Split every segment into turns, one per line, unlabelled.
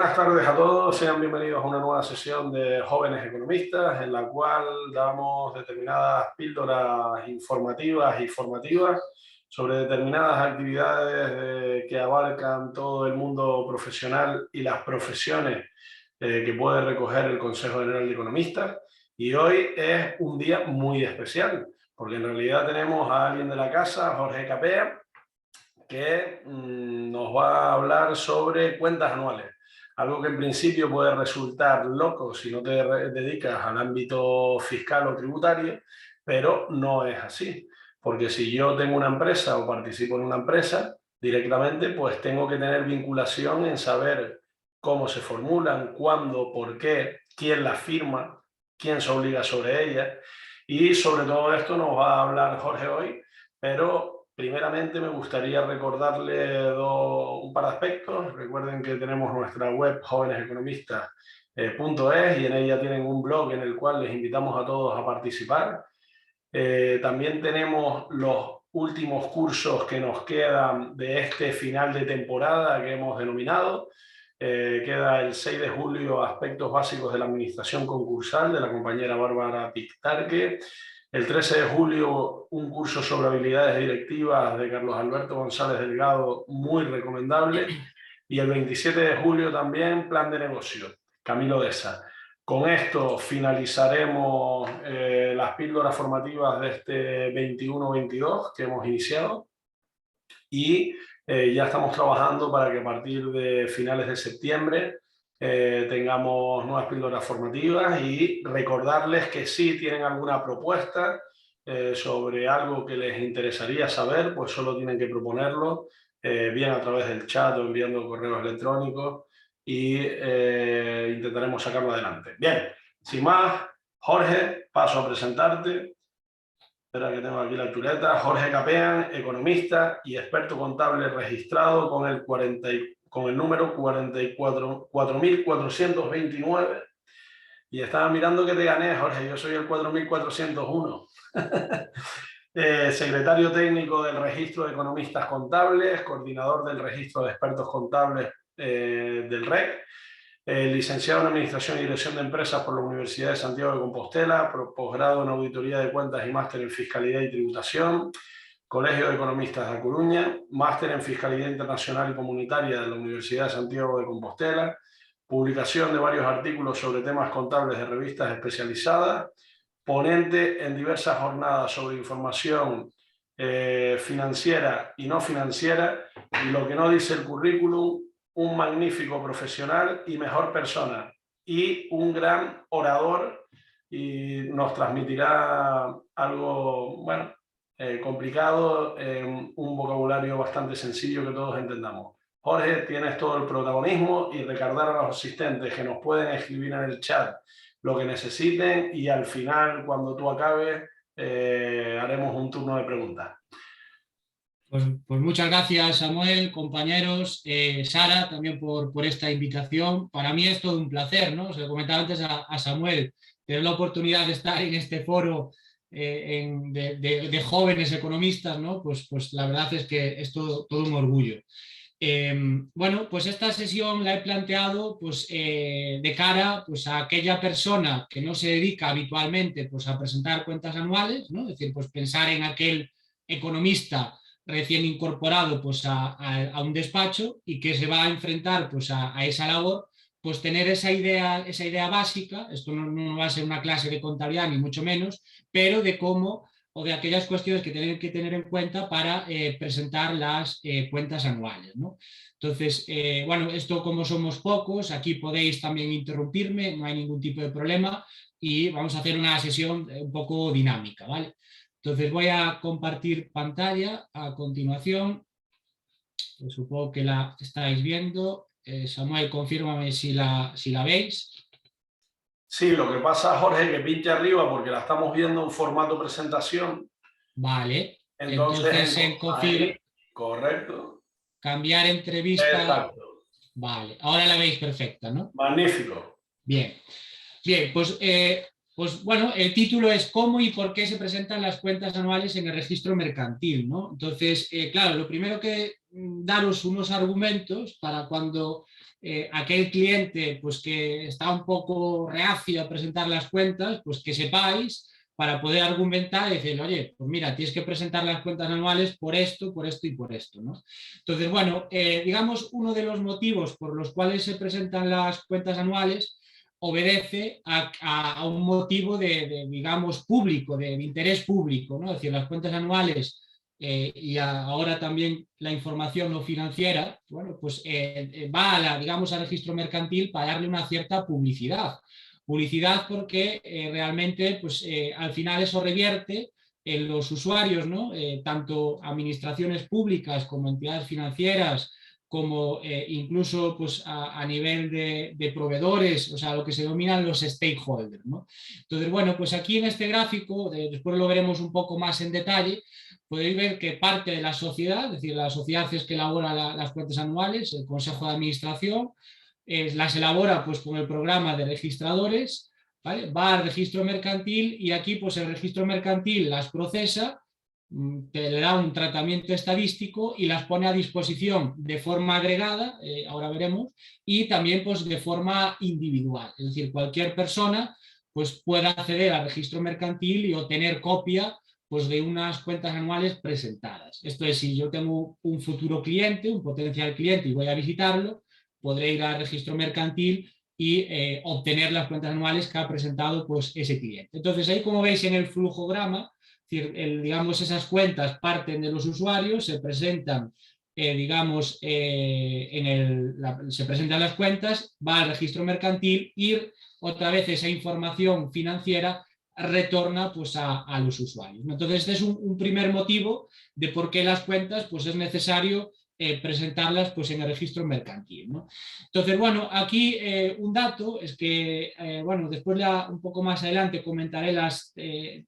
Buenas tardes a todos, sean bienvenidos a una nueva sesión de Jóvenes Economistas en la cual damos determinadas píldoras informativas y formativas sobre determinadas actividades que abarcan todo el mundo profesional y las profesiones que puede recoger el Consejo General de Economistas. Y hoy es un día muy especial, porque en realidad tenemos a alguien de la casa, Jorge Capea, que nos va a hablar sobre cuentas anuales. Algo que en principio puede resultar loco si no te dedicas al ámbito fiscal o tributario, pero no es así. Porque si yo tengo una empresa o participo en una empresa, directamente pues tengo que tener vinculación en saber cómo se formulan, cuándo, por qué, quién las firma, quién se obliga sobre ellas. Y sobre todo esto nos va a hablar Jorge hoy, pero primeramente me gustaría recordarle un par de aspectos. Recuerden que tenemos nuestra web joveneseconomistas.es y en ella tienen un blog en el cual les invitamos a todos a participar. También tenemos los últimos cursos que nos quedan de este final de temporada que hemos denominado. Queda el 6 de julio Aspectos Básicos de la Administración Concursal de la compañera Bárbara Pictarque. El 13 de julio un curso sobre habilidades directivas de Carlos Alberto González Delgado, muy recomendable. Y el 27 de julio también Plan de Negocio, Camilo Deza. Con esto finalizaremos las píldoras formativas de este 21-22 que hemos iniciado y ya estamos trabajando para que a partir de finales de septiembre tengamos nuevas píldoras formativas y recordarles que si tienen alguna propuesta sobre algo que les interesaría saber, pues solo tienen que proponerlo, bien a través del chat o enviando correos electrónicos y intentaremos sacarlo adelante. Bien, sin más, Jorge, paso a presentarte. Espera que tengo aquí la chuleta. Jorge Capean, economista y experto contable registrado con el número 44.429. Y estaba mirando que te gané, Jorge. Yo soy el 4.401. Secretario técnico del Registro de Economistas Contables, coordinador del Registro de Expertos Contables del REC, licenciado en Administración y Dirección de Empresas por la Universidad de Santiago de Compostela, posgrado en Auditoría de Cuentas y máster en Fiscalidad y Tributación, Colegio de Economistas de A Coruña, máster en Fiscalidad Internacional y Comunitaria de la Universidad de Santiago de Compostela, publicación de varios artículos sobre temas contables de revistas especializadas, ponente en diversas jornadas sobre información financiera y no financiera, y lo que no dice el currículum, un magnífico profesional y mejor persona, y un gran orador, y nos transmitirá algo, bueno, complicado, un vocabulario bastante sencillo que todos entendamos. Jorge, tienes todo el protagonismo y recordar a los asistentes que nos pueden escribir en el chat lo que necesiten y al final, cuando tú acabes, haremos un turno de preguntas.
Pues muchas gracias, Samuel, compañeros, Sara, también por esta invitación. Para mí es todo un placer, ¿no? Se lo comentaba antes a Samuel, tener la oportunidad de estar en este foro de jóvenes economistas, ¿no? Pues la verdad es que es todo un orgullo. Bueno, pues esta sesión la he planteado pues, de cara pues, a aquella persona que no se dedica habitualmente pues, a presentar cuentas anuales, ¿no? Es decir, pues pensar en aquel economista recién incorporado pues, a un despacho y que se va a enfrentar pues, a esa labor, pues tener esa idea básica. Esto no va a ser una clase de contabilidad ni mucho menos, pero de cómo o de aquellas cuestiones que tienen que tener en cuenta para presentar las cuentas anuales, ¿no? Entonces, bueno, esto como somos pocos, aquí podéis también interrumpirme, no hay ningún tipo de problema y vamos a hacer una sesión un poco dinámica, ¿vale? Entonces voy a compartir pantalla a continuación. Supongo que la estáis viendo. Samuel, confírmame si la veis.
Sí, lo que pasa, Jorge, que pinche arriba porque la estamos viendo en formato presentación.
Vale.
Entonces
en confirm...
correcto.
Cambiar entrevista.
Exacto.
Vale, ahora la veis perfecta, ¿no?
Magnífico.
Bien. Bien, pues bueno, el título es ¿Cómo y por qué se presentan las cuentas anuales en el registro mercantil?, ¿no? Entonces, claro, lo primero que daros unos argumentos para cuando aquel cliente pues, que está un poco reacio a presentar las cuentas, pues que sepáis para poder argumentar y decir, oye, pues mira, tienes que presentar las cuentas anuales por esto y por esto, ¿no? Entonces, bueno, digamos, uno de los motivos por los cuales se presentan las cuentas anuales obedece a un motivo digamos, público, de interés público, ¿no? Es decir, las cuentas anuales y ahora también la información no financiera, bueno, pues va digamos, al registro mercantil para darle una cierta publicidad. Publicidad porque realmente, pues al final eso revierte en los usuarios, ¿no? Tanto administraciones públicas como entidades financieras, como incluso pues, a nivel de proveedores, o sea, lo que se denominan los stakeholders, ¿no? Entonces, bueno, pues aquí en este gráfico, después lo veremos un poco más en detalle, podéis ver que parte de la sociedad, es decir, la sociedad es que elabora las cuentas anuales, el Consejo de Administración, las elabora pues, con el programa de registradores, ¿vale? Va al registro mercantil y aquí pues, el registro mercantil las procesa, le da un tratamiento estadístico y las pone a disposición de forma agregada, ahora veremos, y también pues, de forma individual. Es decir, cualquier persona pues, pueda acceder al registro mercantil y obtener copia pues, de unas cuentas anuales presentadas. Esto es, si yo tengo un futuro cliente, un potencial cliente y voy a visitarlo, podré ir al registro mercantil y obtener las cuentas anuales que ha presentado pues, ese cliente. Entonces, ahí como veis en el flujograma, digamos, esas cuentas parten de los usuarios, se presentan, digamos, se presentan las cuentas, va al registro mercantil y otra vez esa información financiera retorna pues, a los usuarios. Entonces, este es un primer motivo de por qué las cuentas pues, es necesario presentarlas pues, en el registro mercantil, ¿no? Entonces, bueno, aquí un dato es que, bueno, después ya un poco más adelante comentaré las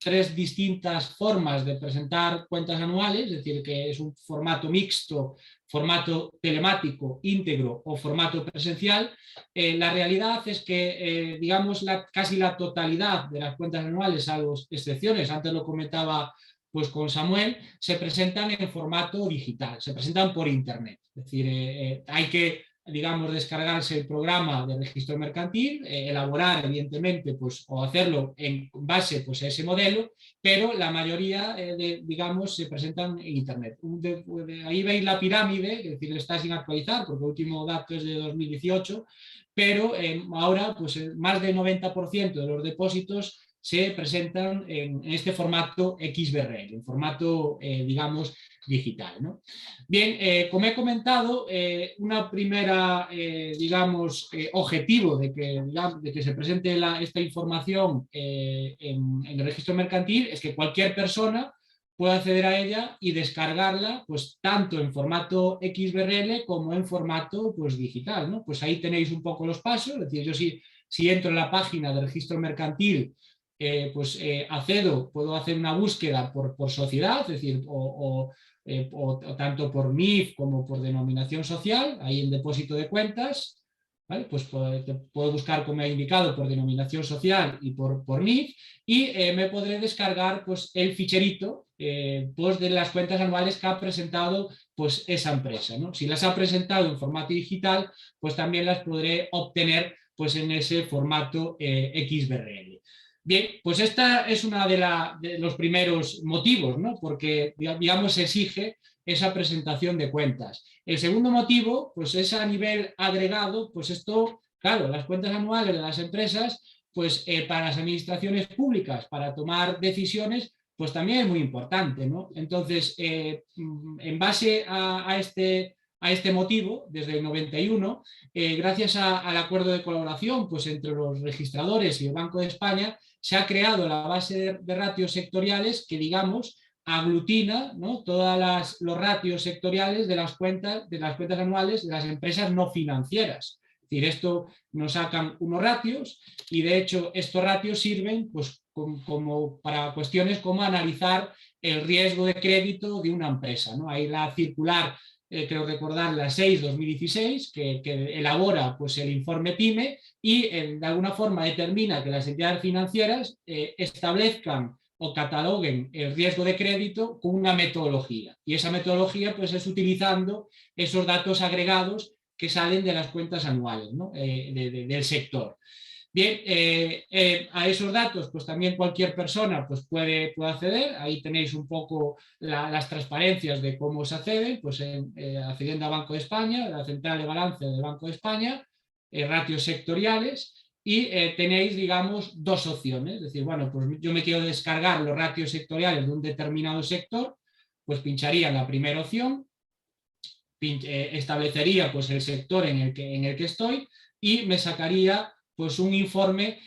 tres distintas formas de presentar cuentas anuales, es decir, que es un formato mixto, formato telemático, íntegro o formato presencial. La realidad es que, digamos, casi la totalidad de las cuentas anuales, salvo excepciones, antes lo comentaba pues con Samuel, se presentan en formato digital, se presentan por internet. Es decir, hay que, digamos, descargarse el programa de registro mercantil, elaborar, evidentemente, pues, o hacerlo en base pues, a ese modelo, pero la mayoría, digamos, se presentan en internet. Ahí veis la pirámide, es decir, está sin actualizar, porque el último dato es de 2018, pero ahora, pues, más del 90% de los depósitos se presentan en este formato XBRL, en formato, digamos, digital, ¿no? Bien, como he comentado, una primera, digamos, objetivo de que se presente esta información en el registro mercantil es que cualquier persona pueda acceder a ella y descargarla, pues tanto en formato XBRL como en formato pues, digital, ¿no? Pues ahí tenéis un poco los pasos, es decir, yo si entro en la página del registro mercantil, pues accedo, puedo hacer una búsqueda por sociedad, es decir, o tanto por NIF como por denominación social, ahí en depósito de cuentas, ¿vale? Pues puedo buscar, como he indicado, por denominación social y por NIF, y me podré descargar pues, el ficherito pues, de las cuentas anuales que ha presentado pues, esa empresa, ¿no? Si las ha presentado en formato digital, pues también las podré obtener pues, en ese formato XBRL. Bien, pues esta es una de los primeros motivos, ¿no? Porque, digamos, se exige esa presentación de cuentas. El segundo motivo, pues es a nivel agregado, pues esto, claro, las cuentas anuales de las empresas, pues para las administraciones públicas, para tomar decisiones, pues también es muy importante, ¿no? Entonces, en base a este motivo, desde el 91, gracias al acuerdo de colaboración pues, entre los registradores y el Banco de España, se ha creado la base de ratios sectoriales que, digamos, aglutina, ¿no? Todos los ratios sectoriales de las cuentas anuales de las empresas no financieras. Es decir, esto nos sacan unos ratios y de hecho estos ratios sirven pues, como para cuestiones como analizar el riesgo de crédito de una empresa, ¿no? Hay la circular, creo recordar, la 6-2016, que elabora pues, el informe PYME y de alguna forma determina que las entidades financieras establezcan o cataloguen el riesgo de crédito con una metodología. Y esa metodología pues, es utilizando esos datos agregados que salen de las cuentas anuales, ¿no? Del sector. Bien, a esos datos pues también cualquier persona pues puede acceder. Ahí tenéis un poco las transparencias de cómo se accede, pues accediendo a Banco de España, la central de balance del Banco de España, ratios sectoriales, y tenéis, digamos, dos opciones. Es decir, bueno, pues yo me quiero descargar los ratios sectoriales de un determinado sector, pues pincharía en la primera opción, establecería pues el sector en el que estoy y me sacaría pues un informe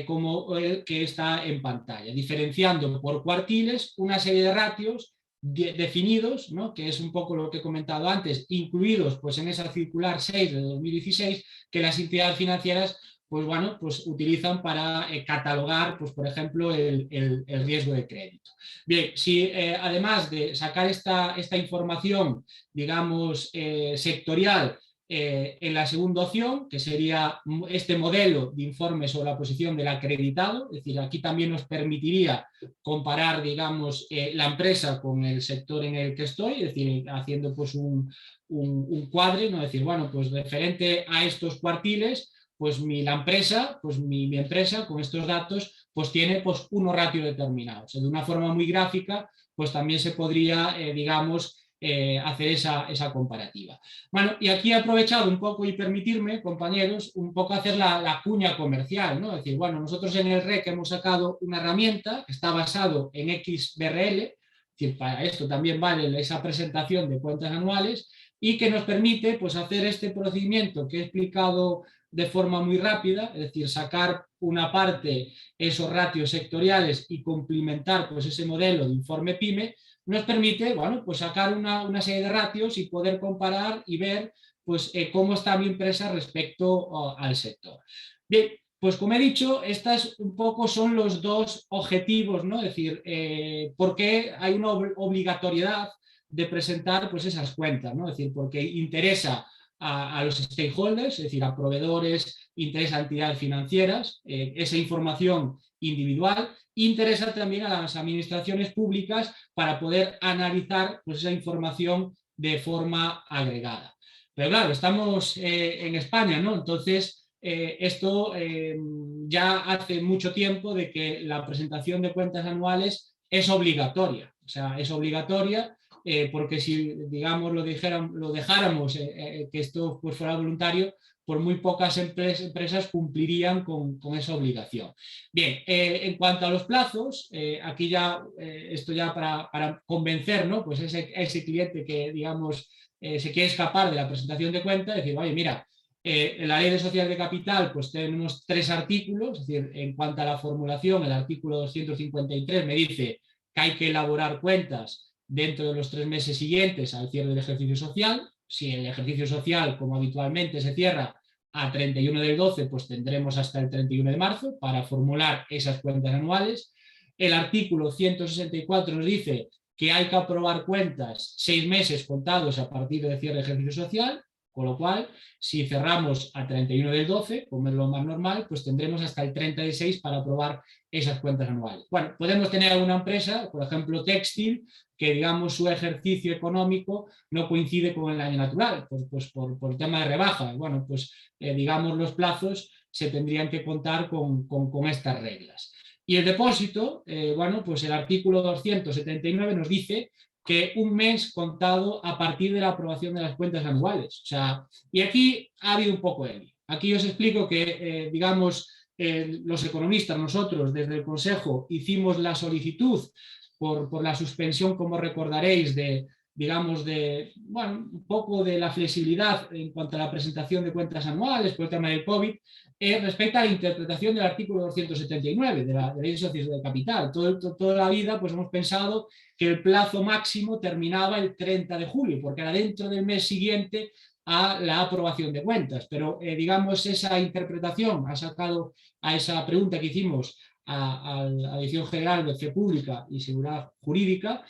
como el que está en pantalla, diferenciando por cuartiles una serie de ratios definidos, ¿no? Que es un poco lo que he comentado antes, incluidos pues en esa circular 6 de 2016, que las entidades financieras pues bueno, pues utilizan para catalogar, pues por ejemplo, el riesgo de crédito. Bien, si además de sacar esta información, digamos, sectorial, en la segunda opción, que sería este modelo de informe sobre la posición del acreditado, es decir, aquí también nos permitiría comparar, digamos, la empresa con el sector en el que estoy, es decir, haciendo pues un cuadre, ¿no? Es decir, bueno, pues referente a estos cuartiles, pues mi empresa con estos datos pues tiene pues unos ratios determinados. De una forma muy gráfica pues también se podría, digamos, hacer esa comparativa. Bueno, y aquí he aprovechado un poco y permitirme, compañeros, un poco hacer la cuña comercial, ¿no? Es decir, bueno, nosotros en el REC hemos sacado una herramienta que está basado en XBRL, es decir, para esto también vale esa presentación de cuentas anuales, y que nos permite pues hacer este procedimiento que he explicado de forma muy rápida, es decir, sacar una parte, esos ratios sectoriales y complementar pues ese modelo de informe PYME, nos permite, bueno, pues sacar una serie de ratios y poder comparar y ver pues cómo está mi empresa respecto al sector. Bien, pues como he dicho, estas un poco son los dos objetivos, ¿no? Es decir, ¿por qué hay una obligatoriedad de presentar pues esas cuentas, ¿no? Es decir, porque interesa a los stakeholders, es decir, a proveedores, interesa a entidades financieras, esa información individual, interesa también a las administraciones públicas para poder analizar pues, esa información de forma agregada. Pero claro, estamos en España, ¿no? Entonces, esto ya hace mucho tiempo de que la presentación de cuentas anuales es obligatoria, o sea, es obligatoria porque si, digamos, lo dejáramos que esto pues, fuera voluntario, pues muy pocas empresas cumplirían con esa obligación. Bien, en cuanto a los plazos, aquí ya, esto ya para convencer, ¿no? Pues ese cliente que, digamos, se quiere escapar de la presentación de cuentas, decir, oye, mira, en la ley de sociedad de capital pues tenemos 3 artículos, es decir, en cuanto a la formulación, el artículo 253 me dice que hay que elaborar cuentas dentro de los 3 meses siguientes al cierre del ejercicio social. Si el ejercicio social, como habitualmente se cierra a 31 del 12, pues tendremos hasta el 31 de marzo para formular esas cuentas anuales. El artículo 164 nos dice que hay que aprobar cuentas 6 meses contados a partir del cierre del ejercicio social, con lo cual, si cerramos a 31 del 12, como es lo más normal, pues tendremos hasta el 30 del 6 para aprobar esas cuentas anuales. Bueno, podemos tener alguna empresa, por ejemplo textil, que digamos su ejercicio económico no coincide con el año natural, pues por el tema de rebaja. Bueno, pues digamos los plazos se tendrían que contar con estas reglas. Y el depósito, bueno, pues el artículo 279 nos dice que un mes contado a partir de la aprobación de las cuentas anuales. O sea, y aquí ha habido un poco de lío. Aquí os explico que, digamos, los economistas, nosotros desde el Consejo hicimos la solicitud por la suspensión, como recordaréis, de, digamos, bueno, un poco de la flexibilidad en cuanto a la presentación de cuentas anuales por el tema del COVID, respecto a la interpretación del artículo 279 de la Ley de Sociedades de Capital. Toda la vida pues hemos pensado que el plazo máximo terminaba el 30 de julio, porque era dentro del mes siguiente a la aprobación de cuentas, pero digamos esa interpretación ha sacado a esa pregunta que hicimos a la Dirección General de Fe Pública y Seguridad Jurídica,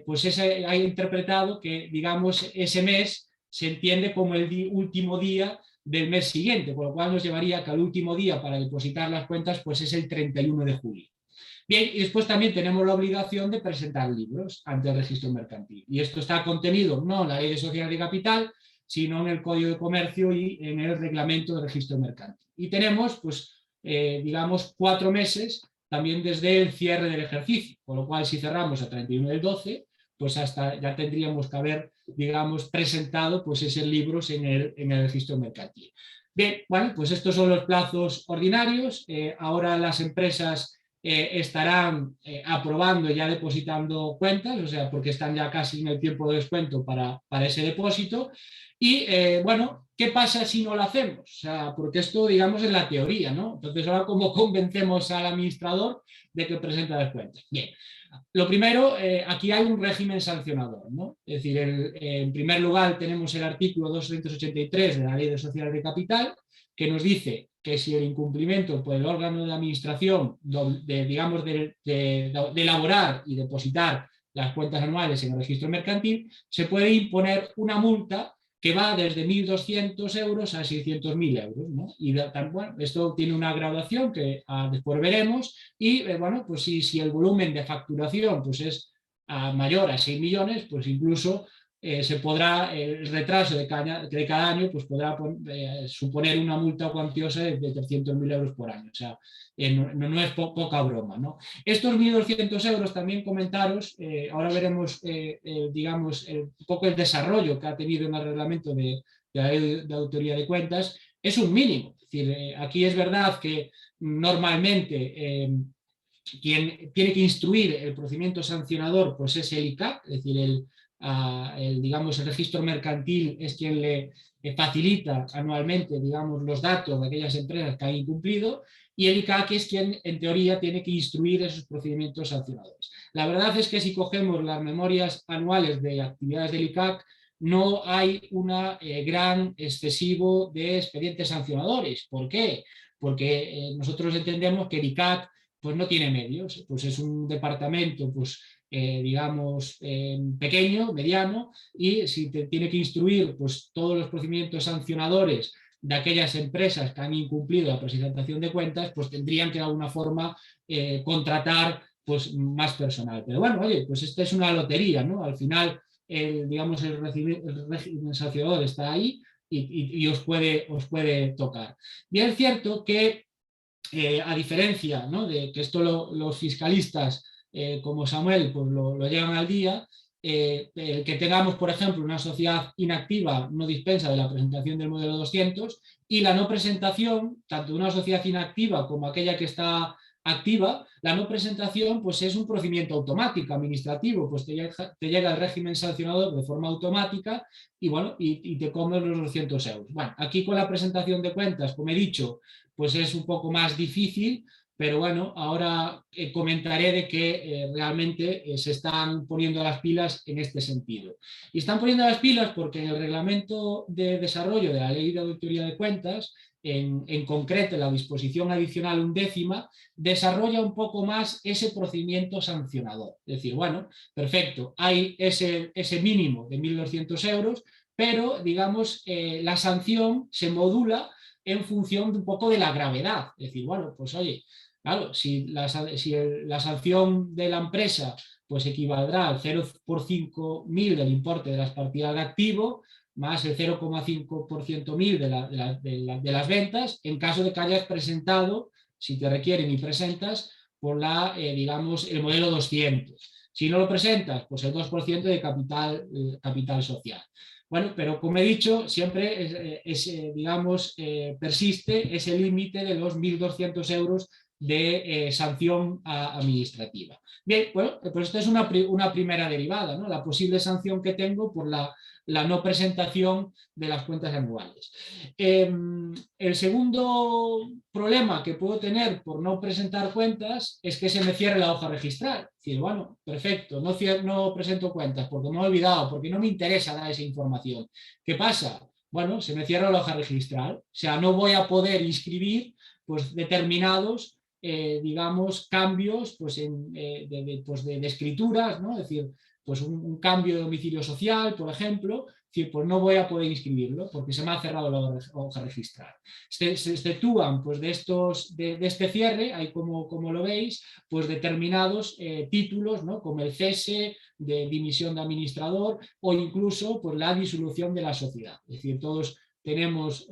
pues ha interpretado que, digamos, ese mes se entiende como el último día del mes siguiente, con lo cual nos llevaría que el último día para depositar las cuentas pues es el 31 de julio. Bien, y después también tenemos la obligación de presentar libros ante el registro mercantil. Y esto está contenido no en la Ley de Sociedades de Capital, sino en el Código de Comercio y en el Reglamento de Registro Mercantil. Y tenemos, pues, digamos, 4 meses también desde el cierre del ejercicio, con lo cual si cerramos a 31 del 12, pues hasta ya tendríamos que haber, digamos, presentado pues esos libros en el registro mercantil. Bien, bueno, pues estos son los plazos ordinarios. Ahora las empresas estarán aprobando, ya depositando cuentas, o sea, porque están ya casi en el tiempo de descuento para ese depósito. Y bueno, ¿qué pasa si no lo hacemos? O sea, porque esto, digamos, es la teoría, ¿no? Entonces, ahora, ¿cómo convencemos al administrador de que presenta las cuentas? Bien, lo primero, aquí hay un régimen sancionador, ¿no? Es decir, en primer lugar tenemos el artículo 283 de la Ley de Sociedades de Capital, que nos dice que si el incumplimiento por el órgano de administración, digamos, de elaborar y depositar las cuentas anuales en el registro mercantil, se puede imponer una multa que va desde 1.200 euros a 600.000 euros, ¿no? Y bueno, esto tiene una graduación que después veremos y, bueno, pues si el volumen de facturación pues es mayor a 6 millones, pues incluso se podrá, el retraso de cada año pues podrá suponer una multa cuantiosa de 300.000 euros por año. O sea, no es poca broma, ¿no? Estos 1.200 euros también comentaros, ahora veremos, digamos, un poco el desarrollo que ha tenido en el reglamento de la Ley de Auditoría de Cuentas, es un mínimo. Es decir, aquí es verdad que normalmente quien tiene que instruir el procedimiento sancionador pues es el ICAC, es decir, digamos, el registro mercantil es quien le facilita anualmente, digamos, los datos de aquellas empresas que han incumplido, y el ICAC es quien, en teoría, tiene que instruir esos procedimientos sancionadores. La verdad es que si cogemos las memorias anuales de actividades del ICAC, no hay un gran excesivo de expedientes sancionadores. ¿Por qué? Porque nosotros entendemos que el ICAC pues no tiene medios, pues es un departamento pues digamos, pequeño, mediano, y si te tiene que instruir pues, todos los procedimientos sancionadores de aquellas empresas que han incumplido la presentación de cuentas, pues tendrían que de alguna forma contratar pues, más personal. Pero bueno, oye, pues esta es una lotería, ¿no? Al final, digamos, el régimen sancionador está ahí y os puede tocar. Bien es cierto que, a diferencia, ¿no? de que esto los fiscalistas como Samuel pues lo llevan al día, el que tengamos, por ejemplo, una sociedad inactiva no dispensa de la presentación del modelo 200 y la no presentación, tanto de una sociedad inactiva como aquella que está activa, la no presentación pues es un procedimiento automático, administrativo, pues te llega el régimen sancionador de forma automática y bueno, y te comes los 200 euros. Bueno, aquí con la presentación de cuentas, como he dicho, pues es un poco más difícil, pero bueno, ahora comentaré de que realmente se están poniendo las pilas en este sentido. Y están poniendo las pilas porque en el reglamento de desarrollo de la Ley de Auditoría de Cuentas, en concreto la disposición adicional 11ª, desarrolla un poco más ese procedimiento sancionador. Es decir, bueno, perfecto, hay ese mínimo de 1.200 euros, pero digamos la sanción se modula en función de un poco de la gravedad. Es decir, bueno, pues oye, claro, si la sanción de la empresa pues equivaldrá al 0,5.000 del importe de las partidas de activo, más el 0,5% mil de las ventas, en caso de que hayas presentado, si te requieren y presentas, por digamos, el modelo 200. Si no lo presentas, pues el 2% de capital social. Bueno, pero como he dicho, siempre digamos, persiste ese límite de los 1.200 euros de sanción administrativa. Bien, bueno, pues esta es una primera derivada, ¿no? La posible sanción que tengo por la no presentación de las cuentas anuales. El segundo problema que puedo tener por no presentar cuentas es que se me cierre la hoja registral. Es decir, bueno, perfecto, no presento cuentas porque me he olvidado, porque no me interesa dar esa información. ¿Qué pasa? Bueno, se me cierra la hoja registral, o sea, no voy a poder inscribir pues, determinados digamos, cambios pues, de escrituras, ¿no? Es decir, pues un cambio de domicilio social, por ejemplo, decir, pues no voy a poder inscribirlo porque se me ha cerrado la hoja registral. Se exceptúan pues, de este cierre, hay como lo veis, pues determinados títulos, ¿no? Como el cese, de dimisión de administrador o incluso pues, la disolución de la sociedad. Es decir, todos tenemos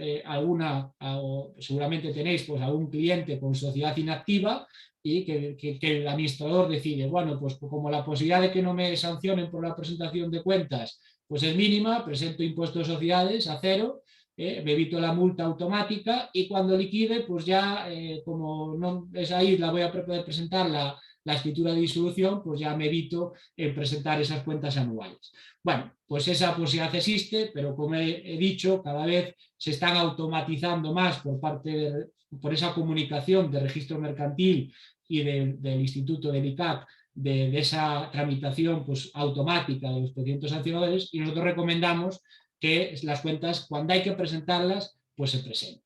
o seguramente tenéis pues, algún cliente con sociedad inactiva y que el administrador decide, bueno, pues como la posibilidad de que no me sancionen por la presentación de cuentas pues es mínima, presento impuestos de sociedades a cero, me evito la multa automática y cuando liquide, pues ya como no es ahí, la voy a poder presentar la escritura de disolución, pues ya me evito presentar esas cuentas anuales. Bueno, pues esa posibilidad existe, pero como he dicho, cada vez se están automatizando más por esa comunicación de registro mercantil y del Instituto del ICAC de esa tramitación pues, automática de los procedimientos sancionadores y nosotros recomendamos que las cuentas, cuando hay que presentarlas, pues se presenten.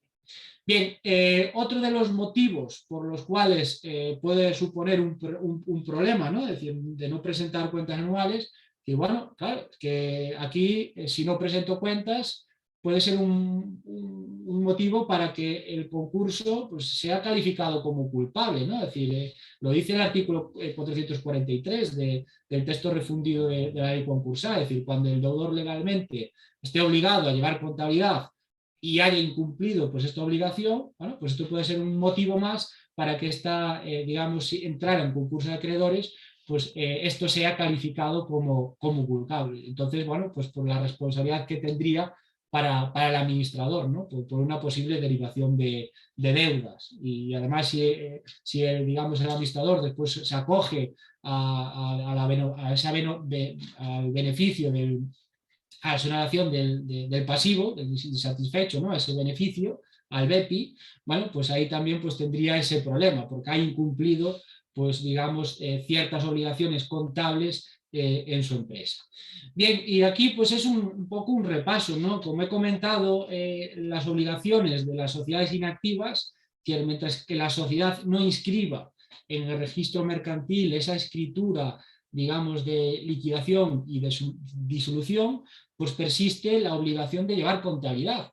Bien, otro de los motivos por los cuales puede suponer un problema, ¿no? Es decir, de no presentar cuentas anuales, y bueno, claro, que aquí si no presento cuentas puede ser un motivo para que el concurso pues, sea calificado como culpable, ¿no? Es decir, lo dice el artículo 443 del texto refundido de la ley concursal, es decir, cuando el deudor legalmente esté obligado a llevar contabilidad y haya incumplido pues, esta obligación, bueno, pues esto puede ser un motivo más para que digamos, si entrara en concurso de acreedores, pues esto sea calificado como culpable. Entonces, bueno, pues por la responsabilidad que tendría para el administrador, ¿no? Por una posible derivación de deudas. Y además, si digamos, el administrador después se acoge al beneficio a la exoneración del pasivo, del insatisfecho, ¿no? Ese beneficio, al BEPI, bueno, pues ahí también pues, tendría ese problema, porque ha incumplido, pues digamos, ciertas obligaciones contables en su empresa. Bien, y aquí pues es un poco un repaso, ¿no? Como he comentado, las obligaciones de las sociedades inactivas, que mientras que la sociedad no inscriba en el registro mercantil esa escritura, digamos, de liquidación y de su disolución, pues persiste la obligación de llevar contabilidad.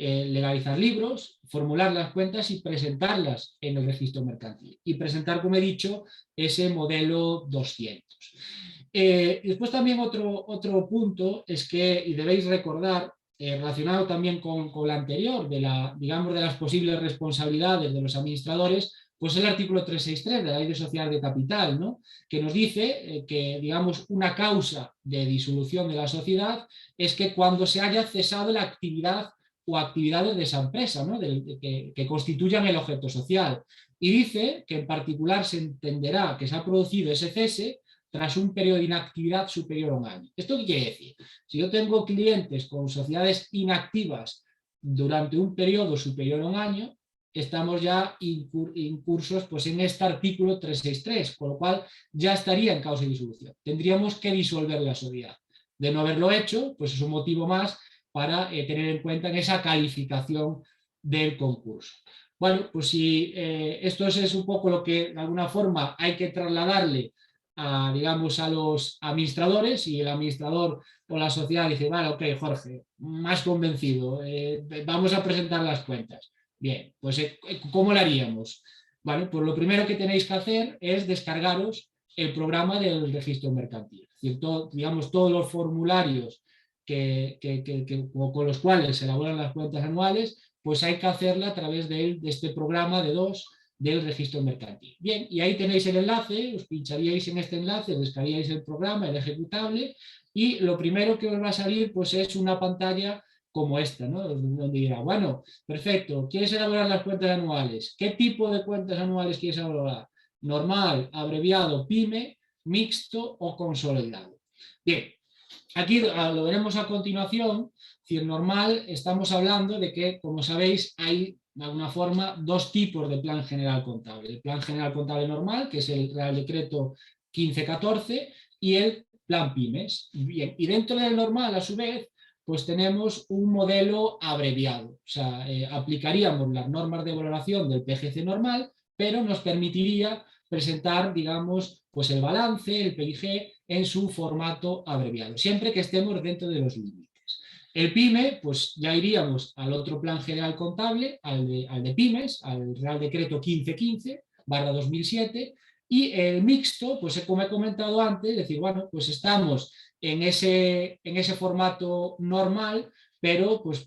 Legalizar libros, formular las cuentas y presentarlas en el registro mercantil. Y presentar, como he dicho, ese modelo 200. Después también otro punto es que, y debéis recordar, relacionado también con la anterior, digamos, de las posibles responsabilidades de los administradores, pues el artículo 363 de la Ley de Sociedades de Capital, ¿no? Que nos dice que, digamos, una causa de disolución de la sociedad es que cuando se haya cesado la actividad o actividades de esa empresa, ¿no? que constituyan el objeto social. Y dice que en particular se entenderá que se ha producido ese cese tras un periodo de inactividad superior a un año. ¿Esto qué quiere decir? Si yo tengo clientes con sociedades inactivas durante un periodo superior a un año, estamos ya incursos pues, en este artículo 363, con lo cual ya estaría en causa de disolución. Tendríamos que disolver la sociedad. De no haberlo hecho, pues es un motivo más para tener en cuenta en esa calificación del concurso. Bueno, pues si esto es un poco lo que de alguna forma hay que trasladarle digamos, a los administradores y el administrador o la sociedad dice, vale, ok, Jorge, más convencido, vamos a presentar las cuentas. Bien, pues ¿cómo lo haríamos? Bueno, pues lo primero que tenéis que hacer es descargaros el programa del registro mercantil. Es decir, digamos, todos los formularios con los cuales se elaboran las cuentas anuales, pues hay que hacerla a través de este programa del registro mercantil. Bien, y ahí tenéis el enlace, os pincharíais en este enlace, descargaríais el programa, el ejecutable, y lo primero que os va a salir pues es una pantalla como esta, ¿no? Donde dirá, bueno, perfecto, ¿quieres elaborar las cuentas anuales? ¿Qué tipo de cuentas anuales quieres elaborar? Normal, abreviado, PYME, mixto o consolidado. Bien, aquí lo veremos a continuación. Si es normal, estamos hablando de que, como sabéis, hay de alguna forma dos tipos de plan general contable. El plan general contable normal, que es el Real Decreto 1514, y el plan PYMES. Bien, y dentro del normal, a su vez, pues tenemos un modelo abreviado. O sea, aplicaríamos las normas de valoración del PGC normal, pero nos permitiría presentar, digamos, pues el balance, el PIG, en su formato abreviado, siempre que estemos dentro de los límites. El PYME, pues ya iríamos al otro plan general contable, al de pymes, al Real Decreto 1515/2007, y el mixto, pues como he comentado antes, es decir, bueno, pues estamos en ese formato normal, pero pues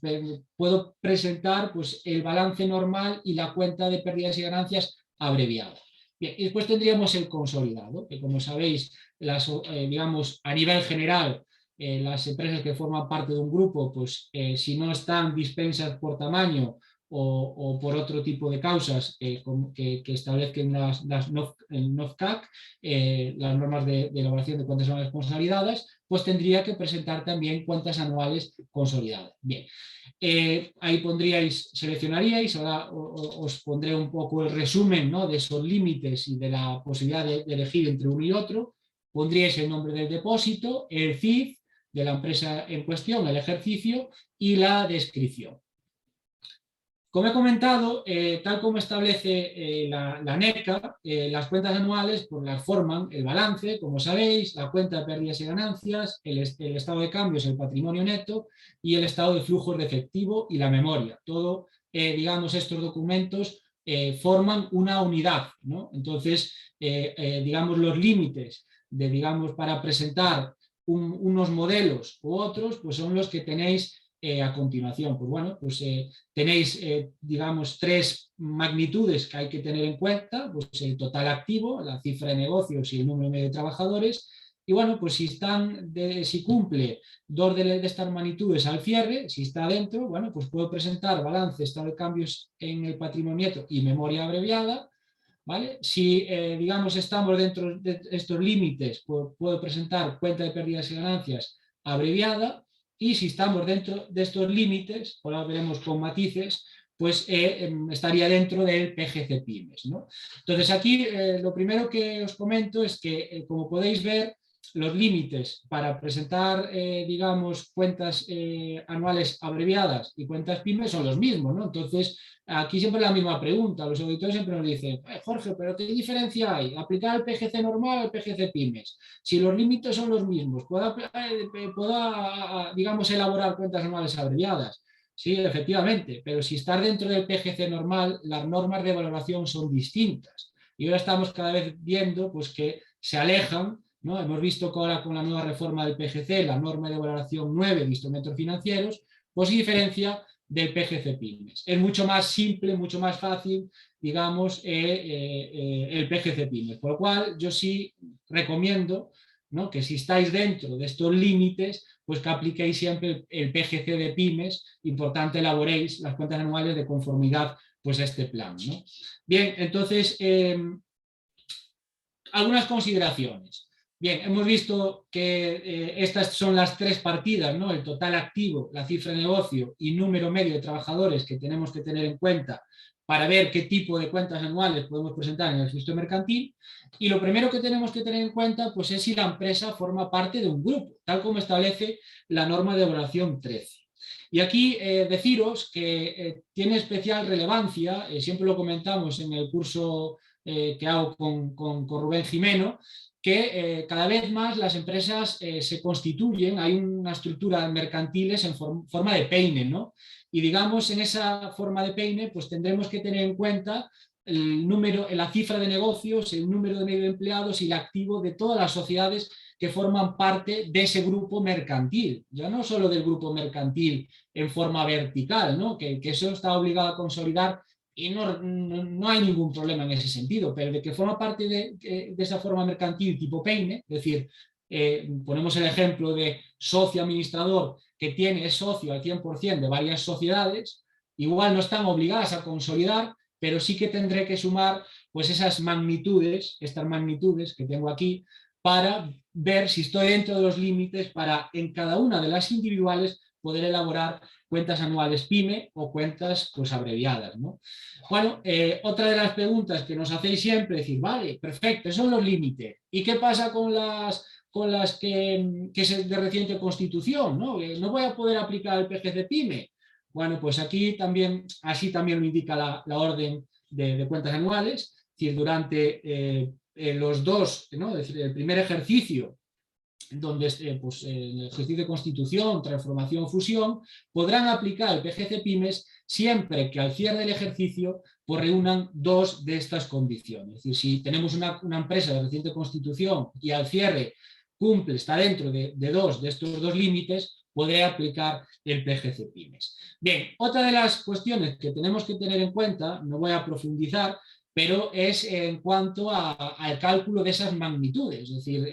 puedo presentar pues el balance normal y la cuenta de pérdidas y ganancias abreviada. Bien, y después tendríamos el consolidado, que como sabéis, digamos, a nivel general, las empresas que forman parte de un grupo, pues si no están dispensas por tamaño o por otro tipo de causas que establezcan el NOFCAC, las normas de elaboración de cuentas anuales consolidadas, pues tendría que presentar también cuentas anuales consolidadas. Bien, ahí seleccionaríais, ahora os pondré un poco el resumen, ¿no?, de esos límites y de la posibilidad de elegir entre uno y otro. Pondríais el nombre del depósito, el CIF de la empresa en cuestión, el ejercicio y la descripción. Como he comentado, tal como establece la NECA, las cuentas anuales pues, las forman el balance, como sabéis, la cuenta de pérdidas y ganancias, el estado de cambios, el patrimonio neto y el estado de flujos de efectivo y la memoria. Todo, digamos, estos documentos forman una unidad, ¿no? Entonces, digamos, los límites para presentar unos modelos u otros, pues son los que tenéis a continuación. Pues bueno, pues tenéis, digamos, tres magnitudes que hay que tener en cuenta, pues el total activo, la cifra de negocios y el número medio de trabajadores. Y bueno, pues si cumple dos de estas magnitudes al cierre, si está dentro, bueno, pues puedo presentar balance, estado de cambios en el patrimonio neto y memoria abreviada. ¿Vale? Si, digamos, estamos dentro de estos límites, pues puedo presentar cuenta de pérdidas y ganancias abreviada, y si estamos dentro de estos límites, ahora veremos con matices, pues estaría dentro del PGC Pymes, ¿no? Entonces aquí lo primero que os comento es que, como podéis ver, los límites para presentar, digamos, cuentas anuales abreviadas y cuentas pymes son los mismos, ¿no? Entonces, aquí siempre es la misma pregunta. Los auditores siempre nos dicen, Jorge, ¿pero qué diferencia hay? ¿Aplicar el PGC normal o el PGC pymes? Si los límites son los mismos, ¿puedo digamos, elaborar cuentas anuales abreviadas? Sí, efectivamente, pero si estás dentro del PGC normal, las normas de valoración son distintas. Y ahora estamos cada vez viendo pues, que se alejan, ¿no? Hemos visto que ahora con la nueva reforma del PGC, la norma de valoración 9 de instrumentos financieros, pues se diferencia del PGC Pymes. Es mucho más simple, mucho más fácil, digamos, el PGC Pymes. Por lo cual, yo sí recomiendo, ¿no?, que si estáis dentro de estos límites, pues que apliquéis siempre el PGC de Pymes. Importante, elaboréis las cuentas anuales de conformidad pues, a este plan, ¿no? Bien, entonces, algunas consideraciones. Bien, hemos visto que estas son las tres partidas, ¿no? El total activo, la cifra de negocio y número medio de trabajadores que tenemos que tener en cuenta para ver qué tipo de cuentas anuales podemos presentar en el registro mercantil. Y lo primero que tenemos que tener en cuenta pues, es si la empresa forma parte de un grupo, tal como establece la norma de evaluación 13. Y aquí deciros que tiene especial relevancia, siempre lo comentamos en el curso que hago con Rubén Jimeno, que cada vez más las empresas se constituyen, hay una estructura mercantiles en forma de peine, ¿no? Y digamos, en esa forma de peine, pues tendremos que tener en cuenta el número, la cifra de negocios, el número de medio de empleados y el activo de todas las sociedades que forman parte de ese grupo mercantil, ya no solo del grupo mercantil en forma vertical, ¿no? Que eso está obligado a consolidar y no hay ningún problema en ese sentido, pero de que forma parte de esa forma mercantil tipo peine, es decir, ponemos el ejemplo de socio administrador que es socio al 100% de varias sociedades, igual no están obligadas a consolidar, pero sí que tendré que sumar pues esas magnitudes, estas magnitudes que tengo aquí, para ver si estoy dentro de los límites para en cada una de las individuales poder elaborar cuentas anuales PYME o cuentas pues abreviadas, ¿no? Bueno, otra de las preguntas que nos hacéis siempre es decir, vale, perfecto, esos son los límites. ¿Y qué pasa con las que es de reciente constitución? ¿No voy a poder aplicar el PGC PYME? Bueno, pues aquí también, así también lo indica la orden de cuentas anuales. Es decir, durante los dos, ¿no? Es decir, el primer ejercicio, donde pues, en el ejercicio de constitución, transformación, fusión, podrán aplicar el PGC Pymes siempre que al cierre del ejercicio pues, reúnan dos de estas condiciones. Es decir, si tenemos una empresa de reciente constitución y al cierre cumple, está dentro de dos de estos dos límites, podré aplicar el PGC Pymes. Bien, otra de las cuestiones que tenemos que tener en cuenta, no voy a profundizar, pero es en cuanto al cálculo de esas magnitudes. Es decir,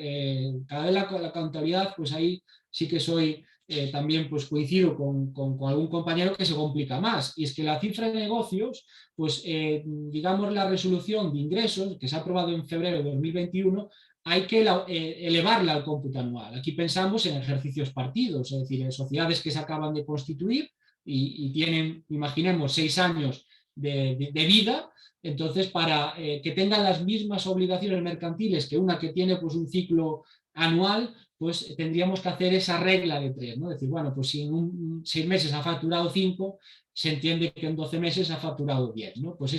cada vez la contabilidad, pues ahí sí que soy también, pues coincido con algún compañero que se complica más. Y es que la cifra de negocios, pues digamos la resolución de ingresos que se ha aprobado en febrero de 2021, hay que elevarla al cómputo anual. Aquí pensamos en ejercicios partidos, es decir, en sociedades que se acaban de constituir y tienen, imaginemos, 6 años de vida. Entonces, para que tengan las mismas obligaciones mercantiles que una que tiene pues, un ciclo anual, pues tendríamos que hacer esa regla de 3, ¿no? Es decir, bueno, pues si en 6 meses ha facturado 5, se entiende que en 12 meses ha facturado 10, ¿no? Pues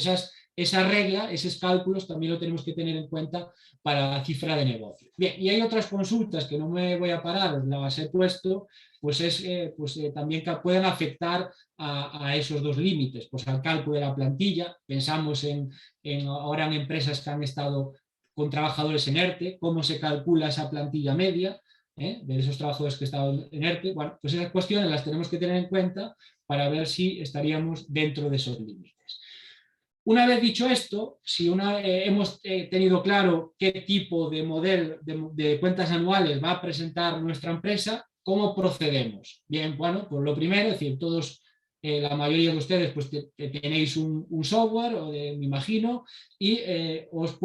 esa regla, esos cálculos también lo tenemos que tener en cuenta para la cifra de negocio. Bien, y hay otras consultas que no me voy a parar, os las he puesto, pues también que pueden afectar a esos dos límites, pues al cálculo de la plantilla. Pensamos ahora en empresas que han estado con trabajadores en ERTE, cómo se calcula esa plantilla media de esos trabajadores que estaban en ERTE. Bueno, pues esas cuestiones las tenemos que tener en cuenta para ver si estaríamos dentro de esos límites. Una vez dicho esto, si hemos tenido claro qué tipo de modelo de cuentas anuales va a presentar nuestra empresa, ¿cómo procedemos? Bien, bueno, pues lo primero, es decir, todos, la mayoría de ustedes pues tenéis un software, me imagino, y os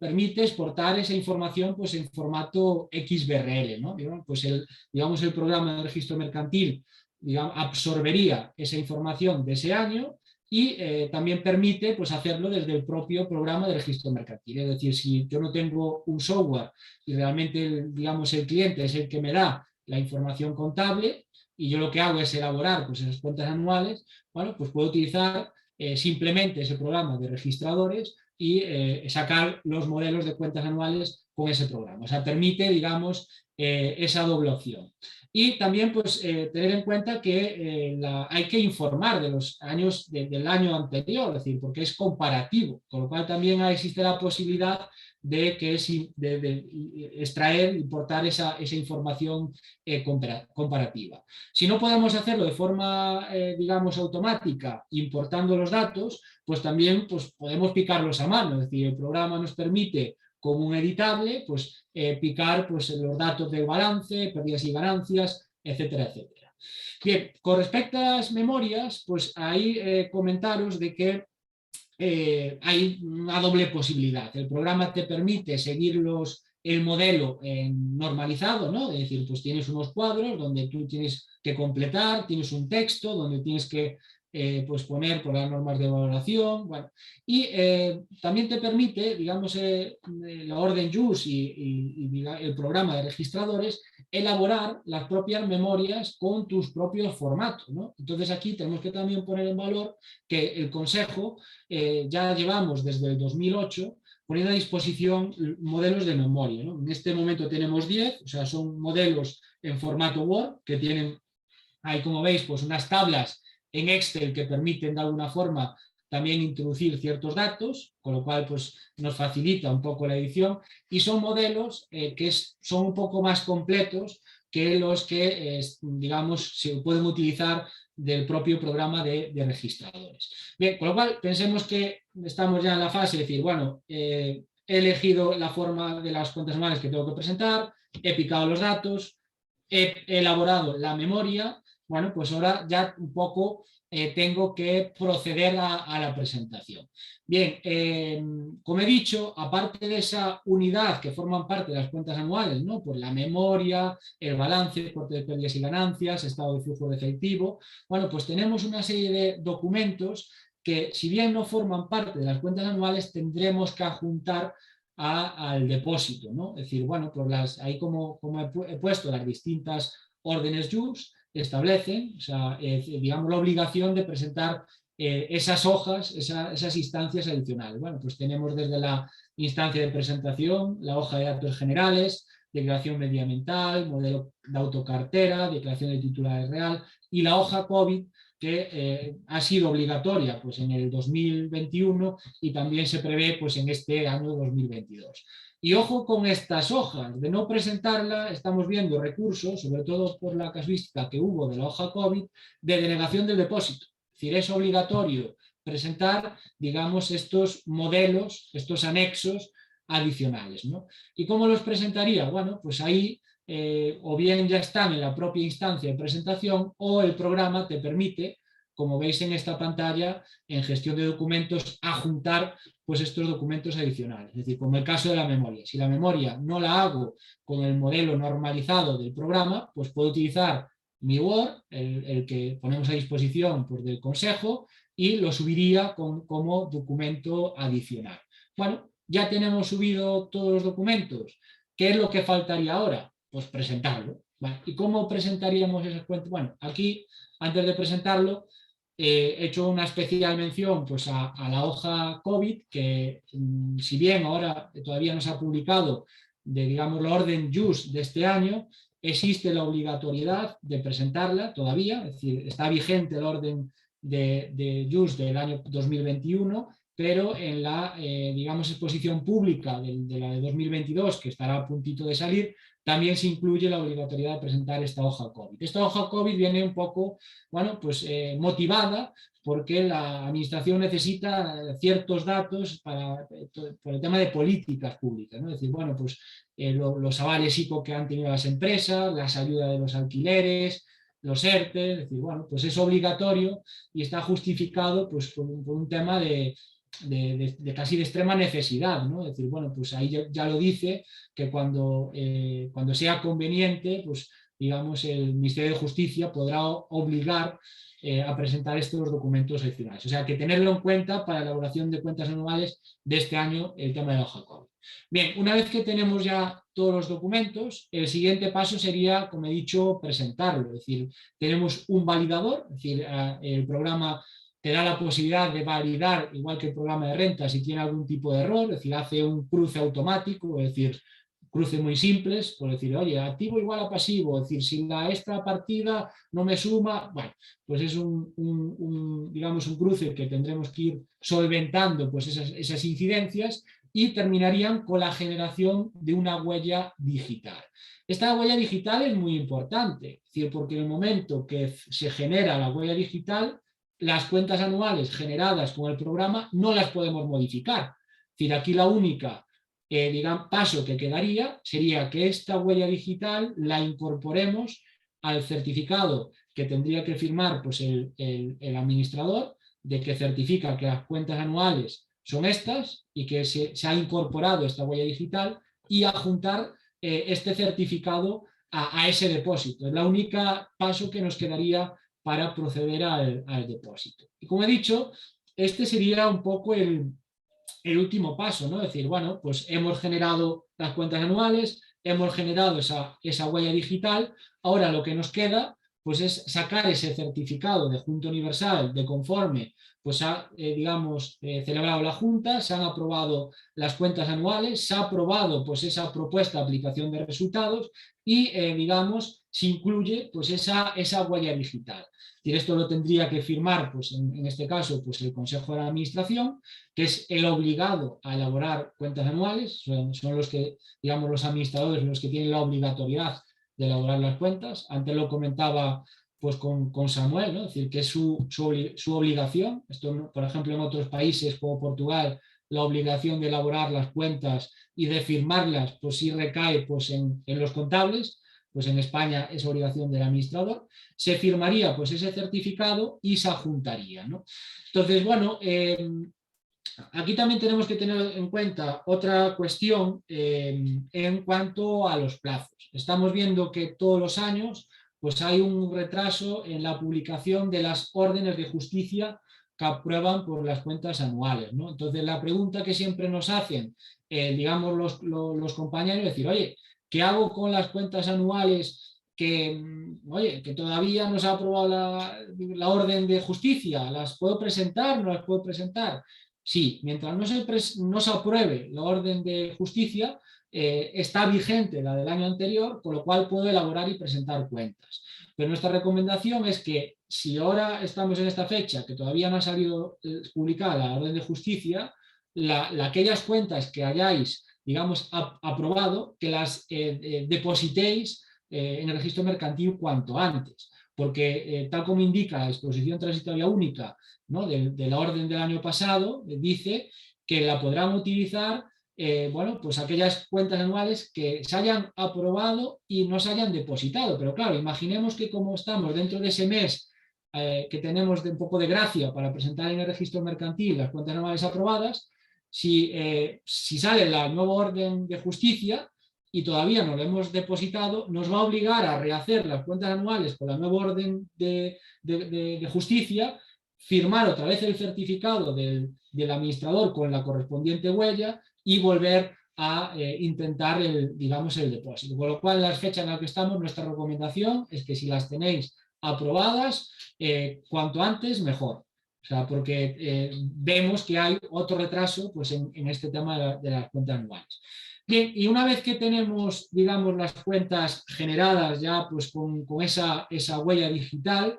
permite exportar esa información pues en formato XBRL, ¿no? Pues digamos el programa de registro mercantil, digamos, absorbería esa información de ese año y también permite pues, hacerlo desde el propio programa de registro mercantil. Es decir, si yo no tengo un software y realmente digamos, el cliente es el que me da la información contable y yo lo que hago es elaborar pues, esas cuentas anuales, bueno, pues puedo utilizar simplemente ese programa de registradores y sacar los modelos de cuentas anuales con ese programa. O sea, permite, digamos, esa doble opción. Y también pues, tener en cuenta que hay que informar de los años del año anterior, es decir, porque es comparativo, con lo cual también existe la posibilidad de extraer, importar esa información comparativa. Si no podemos hacerlo de forma, digamos, automática, importando los datos, pues también pues, podemos picarlos a mano, es decir, el programa nos permite como un editable, pues picar pues, los datos del balance, pérdidas y ganancias, etcétera, etcétera. Bien, con respecto a las memorias, pues ahí comentaros de que hay una doble posibilidad. El programa te permite seguir el modelo normalizado, ¿no? Es decir, pues tienes unos cuadros donde tú tienes que completar, tienes un texto donde tienes que pues poner por las normas de valoración, bueno, y también te permite, digamos, la orden JUS y el programa de registradores, elaborar las propias memorias con tus propios formatos, ¿no? Entonces aquí tenemos que también poner en valor que el Consejo ya llevamos desde el 2008 poniendo a disposición modelos de memoria, ¿no? En este momento tenemos 10, o sea, son modelos en formato Word que tienen, ahí como veis, pues unas tablas en Excel que permiten de alguna forma también introducir ciertos datos, con lo cual pues, nos facilita un poco la edición, y son modelos que son un poco más completos que los que, digamos, se pueden utilizar del propio programa de registradores. Bien, con lo cual pensemos que estamos ya en la fase de decir, bueno, he elegido la forma de las cuentas anuales que tengo que presentar, he picado los datos, he elaborado la memoria, bueno, pues ahora ya un poco tengo que proceder a la presentación. Bien, como he dicho, aparte de esa unidad que forman parte de las cuentas anuales, ¿no? Pues la memoria, el balance, corte de pérdidas y ganancias, estado de flujo de efectivo, bueno, pues tenemos una serie de documentos que si bien no forman parte de las cuentas anuales, tendremos que adjuntar al depósito, ¿no? Es decir, bueno, pues ahí como he puesto las distintas órdenes JUS, establecen, o sea, digamos, la obligación de presentar esas hojas, esas instancias adicionales. Bueno, pues tenemos desde la instancia de presentación, la hoja de datos generales, declaración medioambiental, modelo de autocartera, declaración de titularidad real y la hoja COVID que ha sido obligatoria pues, en el 2021 y también se prevé pues, en este año 2022. Y ojo con estas hojas, de no presentarla estamos viendo recursos, sobre todo por la casuística que hubo de la hoja COVID, de denegación del depósito. Es decir, es obligatorio presentar, digamos, estos modelos, estos anexos adicionales, ¿no? ¿Y cómo los presentaría? Bueno, pues ahí o bien ya están en la propia instancia de presentación o el programa te permite, como veis en esta pantalla, en gestión de documentos, adjuntar pues estos documentos adicionales. Es decir, como el caso de la memoria. Si la memoria no la hago con el modelo normalizado del programa, pues puedo utilizar mi Word, el que ponemos a disposición pues, del consejo, y lo subiría como documento adicional. Bueno, ya tenemos subido todos los documentos. ¿Qué es lo que faltaría ahora? Pues presentarlo. ¿Vale? ¿Y cómo presentaríamos esas cuentas? Bueno, aquí, antes de presentarlo, he hecho una especial mención pues, a la hoja COVID, que si bien ahora todavía no se ha publicado de, digamos, la orden JUS de este año, existe la obligatoriedad de presentarla todavía, es decir, está vigente el orden de JUS del año 2021, pero en la, digamos, exposición pública de la de 2022, que estará a puntito de salir, también se incluye la obligatoriedad de presentar esta hoja COVID. Esta hoja COVID viene un poco, bueno, pues motivada porque la administración necesita ciertos datos por el tema de políticas públicas, ¿no? Es decir, bueno, pues los avales ICO que han tenido las empresas, las ayudas de los alquileres, los ERTE, es decir, bueno, pues es obligatorio y está justificado pues, por un tema de casi de extrema necesidad, ¿no? Es decir, bueno, pues ahí ya lo dice que cuando sea conveniente, pues digamos, el Ministerio de Justicia podrá obligar a presentar estos documentos adicionales. O sea, que tenerlo en cuenta para la elaboración de cuentas anuales de este año, el tema de la hoja COVID. Bien, una vez que tenemos ya todos los documentos, el siguiente paso sería, como he dicho, presentarlo. Es decir, tenemos un validador, es decir, el programa te da la posibilidad de validar, igual que el programa de renta, si tiene algún tipo de error, es decir, hace un cruce automático, es decir, cruces muy simples, por decir, oye, activo igual a pasivo, es decir, si la extra partida no me suma, bueno, pues es digamos, un cruce que tendremos que ir solventando pues esas incidencias y terminarían con la generación de una huella digital. Esta huella digital es muy importante, es decir, porque en el momento que se genera la huella digital, las cuentas anuales generadas con el programa no las podemos modificar. Es decir, aquí la única digamos, paso que quedaría sería que esta huella digital la incorporemos al certificado que tendría que firmar pues, el administrador de que certifica que las cuentas anuales son estas y que se ha incorporado esta huella digital y adjuntar este certificado a ese depósito. Es la única paso que nos quedaría para proceder al depósito. Y como he dicho, este sería un poco el último paso, ¿no? Es decir, bueno, pues hemos generado las cuentas anuales, hemos generado esa huella digital, ahora lo que nos queda pues es sacar ese certificado de Junta Universal de conforme pues ha, digamos, celebrado la Junta, se han aprobado las cuentas anuales, se ha aprobado pues esa propuesta de aplicación de resultados y, digamos, se incluye pues esa huella digital. Y esto lo tendría que firmar, pues en este caso, pues el Consejo de la Administración, que es el obligado a elaborar cuentas anuales, son los que, digamos, los administradores los que tienen la obligatoriedad de elaborar las cuentas. Antes lo comentaba pues con Samuel, ¿no? Es decir, que es su obligación. Esto, por ejemplo, en otros países como Portugal, la obligación de elaborar las cuentas y de firmarlas, pues sí recae pues, en los contables. Pues en España es obligación del administrador, se firmaría pues ese certificado y se adjuntaría, ¿no? Entonces, bueno, aquí también tenemos que tener en cuenta otra cuestión en cuanto a los plazos. Estamos viendo que todos los años pues hay un retraso en la publicación de las órdenes de justicia que aprueban por las cuentas anuales, ¿no? Entonces, la pregunta que siempre nos hacen, digamos, los compañeros es decir, oye, ¿qué hago con las cuentas anuales oye, que todavía no se ha aprobado la orden de justicia, ¿las puedo presentar? ¿No las puedo presentar? Sí, mientras no se apruebe la orden de justicia, está vigente la del año anterior, con lo cual puedo elaborar y presentar cuentas. Pero nuestra recomendación es que si ahora estamos en esta fecha, que todavía no ha salido publicada la orden de justicia, aquellas cuentas que hayáis, digamos, aprobado, que las depositéis en el registro mercantil cuanto antes, porque tal como indica la disposición transitoria única, ¿no?, de la orden del año pasado, dice que la podrán utilizar bueno, pues aquellas cuentas anuales que se hayan aprobado y no se hayan depositado. Pero claro, imaginemos que como estamos dentro de ese mes que tenemos un poco de gracia para presentar en el registro mercantil las cuentas anuales aprobadas, si sale la nueva orden de justicia y todavía no lo hemos depositado, nos va a obligar a rehacer las cuentas anuales con la nueva orden de justicia, firmar otra vez el certificado del administrador con la correspondiente huella y volver a intentar digamos, el depósito. Con lo cual, las fechas en las que estamos, nuestra recomendación es que si las tenéis aprobadas, cuanto antes mejor. O sea, porque vemos que hay otro retraso pues, en este tema de las cuentas anuales. Bien, y una vez que tenemos, digamos, las cuentas generadas ya pues, con esa huella digital,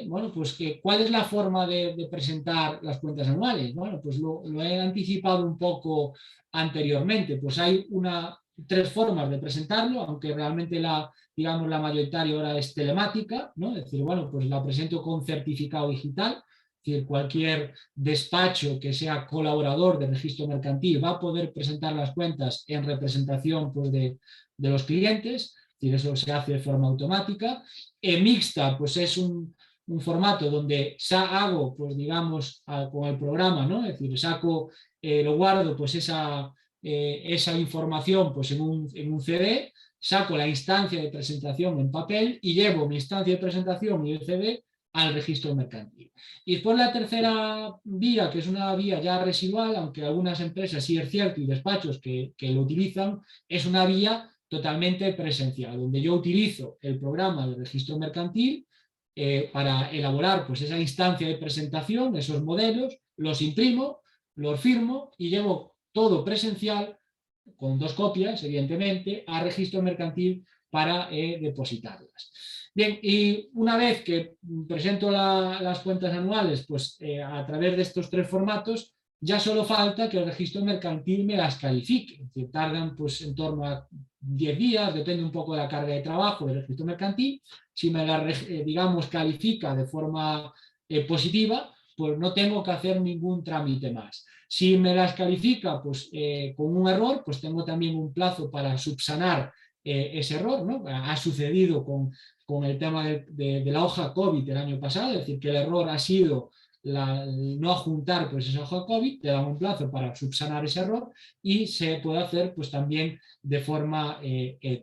bueno, pues ¿cuál es la forma de presentar las cuentas anuales? Bueno, pues lo he anticipado un poco anteriormente. Pues hay tres formas de presentarlo, aunque realmente digamos, la mayoritaria ahora es telemática, ¿no? Es decir, bueno, pues la presento con certificado digital. Es decir, cualquier despacho que sea colaborador del registro mercantil va a poder presentar las cuentas en representación pues, de los clientes. Es decir, eso se hace de forma automática. Mixta, pues es un formato donde hago, pues digamos, con el programa, ¿no? Es decir, lo guardo, pues esa información pues, en un CD, saco la instancia de presentación en papel y llevo mi instancia de presentación y el CD al registro mercantil. Y después la tercera vía, que es una vía ya residual, aunque algunas empresas sí es cierto y despachos que lo utilizan, es una vía totalmente presencial, donde yo utilizo el programa de registro mercantil para elaborar pues, esa instancia de presentación, esos modelos, los imprimo, los firmo y llevo todo presencial, con 2 copias, evidentemente, a registro mercantil para depositarlas. Bien, y una vez que presento las cuentas anuales, pues a través de estos 3 formatos, ya solo falta que el registro mercantil me las califique. Es decir, tardan pues en torno a 10 días, depende un poco de la carga de trabajo del registro mercantil. Si me la, digamos, califica de forma positiva, pues no tengo que hacer ningún trámite más. Si me las califica pues, con un error, pues tengo también un plazo para subsanar ese error, ¿no? Ha sucedido con el tema de la hoja COVID del año pasado, es decir, que el error ha sido no adjuntar pues, esa hoja COVID, te dan un plazo para subsanar ese error y se puede hacer pues, también de forma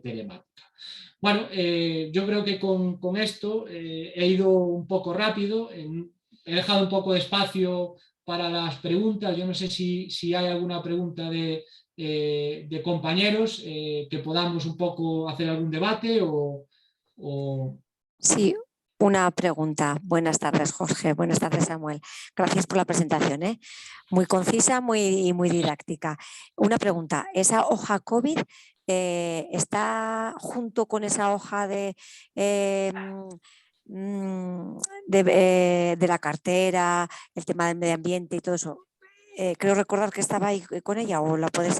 telemática. Bueno, yo creo que con esto he ido un poco rápido, he dejado un poco de espacio para las preguntas. Yo no sé si hay alguna pregunta de compañeros que podamos un poco hacer algún debate o...
Sí, una pregunta. Buenas tardes, Jorge. Buenas tardes, Samuel. Gracias por la presentación, ¿eh? Muy concisa y muy didáctica. Una pregunta. ¿Esa hoja COVID está junto con esa hoja de la cartera, el tema del medio ambiente y todo eso? Creo recordar que estaba ahí con ella, o la puedes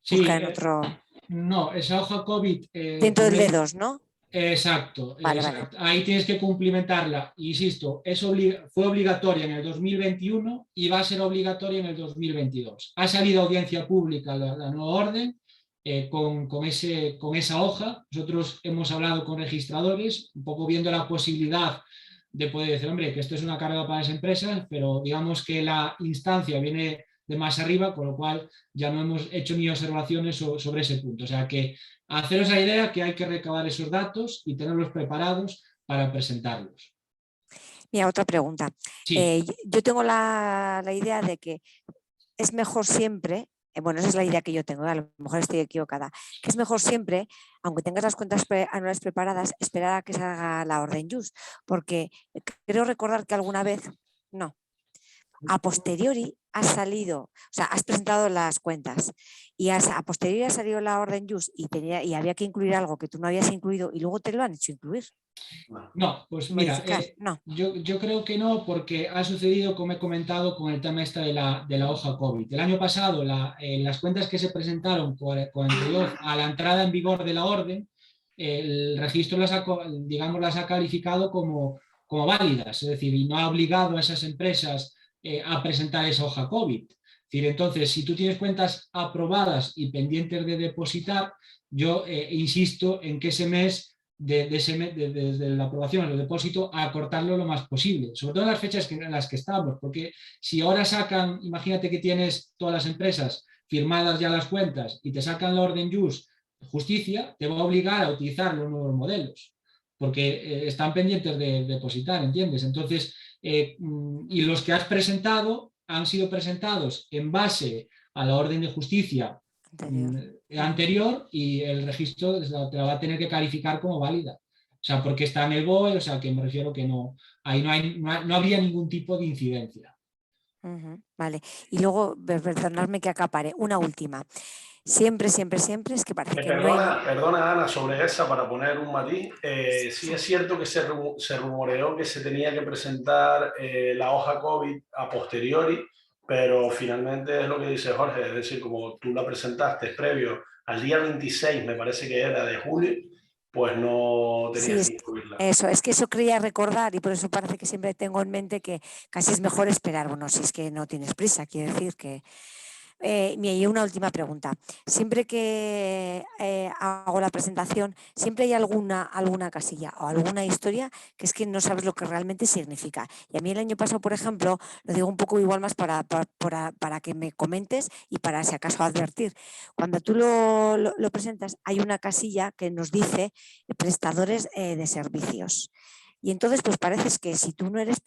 buscar en otro...
No, esa hoja COVID...
dentro del D2, ¿no?
Exacto,
vale,
exacto.
Vale.
Ahí tienes que cumplimentarla. Insisto, fue obligatoria en el 2021 y va a ser obligatoria en el 2022. Ha salido a audiencia pública la nueva orden con esa hoja. Nosotros hemos hablado con registradores, un poco viendo la posibilidad de poder decir, hombre, que esto es una carga para las empresas, pero digamos que la instancia viene de más arriba, con lo cual ya no hemos hecho ni observaciones sobre ese punto. O sea que haceros la idea que hay que recabar esos datos y tenerlos preparados para presentarlos.
Mira, otra pregunta.
Sí.
Yo tengo la idea de que es mejor siempre bueno, esa es la idea que yo tengo, a lo mejor estoy equivocada, que es mejor siempre, aunque tengas las cuentas anuales preparadas, esperar a que se haga la orden JUS, porque creo recordar que alguna vez, no, a posteriori has salido, o sea, has presentado las cuentas y a posteriori ha salido la orden JUS y había que incluir algo que tú no habías incluido y luego te lo han hecho incluir.
No, pues mira,
Modificar, no.
yo creo que no, porque ha sucedido, como he comentado, con el tema esta de la hoja COVID. El año pasado, las cuentas que se presentaron con anterior a la entrada en vigor de la orden, el registro digamos, las ha calificado como válidas, es decir, y no ha obligado a esas empresas a presentar esa hoja COVID. Es decir, entonces, si tú tienes cuentas aprobadas y pendientes de depositar, yo insisto en que ese mes desde la aprobación del depósito a acortarlo lo más posible, sobre todo en las fechas en las que estamos, porque si ahora sacan, imagínate que tienes todas las empresas firmadas ya las cuentas y te sacan la orden JUS justicia, te va a obligar a utilizar los nuevos modelos, porque están pendientes de depositar, ¿entiendes? Entonces, y los que has presentado han sido presentados en base a la orden de justicia anterior y el registro te la va a tener que calificar como válida. O sea, porque está en el BOE, o sea, que me refiero que no, ahí no habría ningún tipo de incidencia.
Vale, y luego, perdonadme que acapare, una última. Siempre es que parece que
Perdona, Ana, sobre esa, para poner un matiz. Sí es cierto que se rumoreó que se tenía que presentar la hoja COVID a posteriori, pero finalmente es lo que dice Jorge, es decir, como tú la presentaste previo al día 26, me parece que era de julio, pues no tenías que incluirla.
Eso, es que eso quería recordar y por eso parece que siempre tengo en mente que casi es mejor esperar. Bueno, si es que no tienes prisa, quiere decir que... y una última pregunta. Siempre que hago la presentación, siempre hay alguna casilla o alguna historia que es que no sabes lo que realmente significa. Y a mí el año pasado, por ejemplo, lo digo un poco igual más para que me comentes y para si acaso advertir. Cuando tú lo presentas, hay una casilla que nos dice prestadores de servicios. Y entonces, pues parece que si tú no eres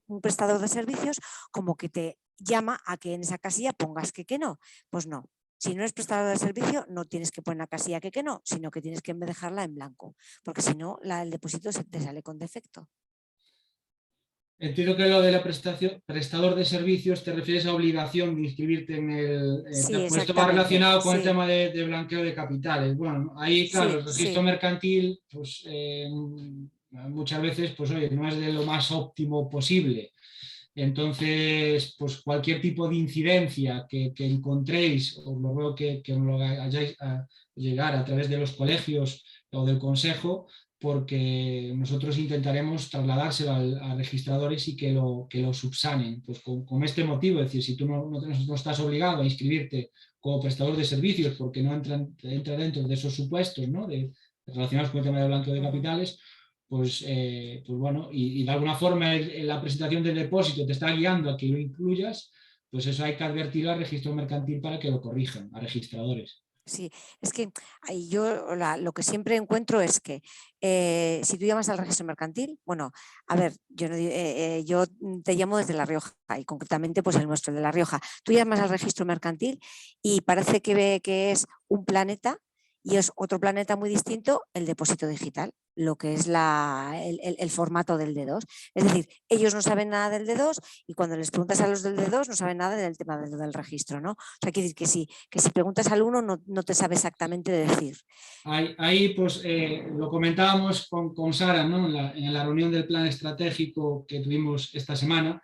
un prestador de servicios, como que te llama a que en esa casilla pongas que no. Pues no. Si no eres prestador de servicio, no tienes que poner la casilla que no, sino que tienes que dejarla en blanco, porque si no, el depósito te sale con defecto.
Entiendo que lo de la prestador de servicios te refieres a obligación de inscribirte en el...
Sí,
pues esto va relacionado con el tema de blanqueo de capitales. Bueno, ahí, claro, el registro mercantil, pues muchas veces, pues oye, no es de lo más óptimo posible. Entonces, pues cualquier tipo de incidencia que encontréis, os lo ruego que os lo hagáis a llegar a través de los colegios o del consejo, porque nosotros intentaremos trasladárselo a registradores y que lo subsanen. Pues con este motivo, es decir, si tú no estás obligado a inscribirte como prestador de servicios porque no entra dentro de esos supuestos, ¿no?, relacionados con el tema de blanqueo de capitales, pues bueno, y de alguna forma la presentación del depósito te está guiando a que lo incluyas, pues eso hay que advertirlo al registro mercantil para que lo corrijan, a registradores.
Sí, es que yo lo que siempre encuentro es que si tú llamas al registro mercantil, bueno, a ver, yo te llamo desde La Rioja y concretamente pues el nuestro de La Rioja. Tú llamas al registro mercantil y parece que es un planeta y es otro planeta muy distinto el depósito digital, lo que es el formato del D2. Es decir, ellos no saben nada del D2 y cuando les preguntas a los del D2 no saben nada del tema del registro, ¿no? O sea, quiere decir que si preguntas al uno no te sabe exactamente decir.
Ahí pues lo comentábamos con Sara, ¿no?, en la reunión del plan estratégico que tuvimos esta semana.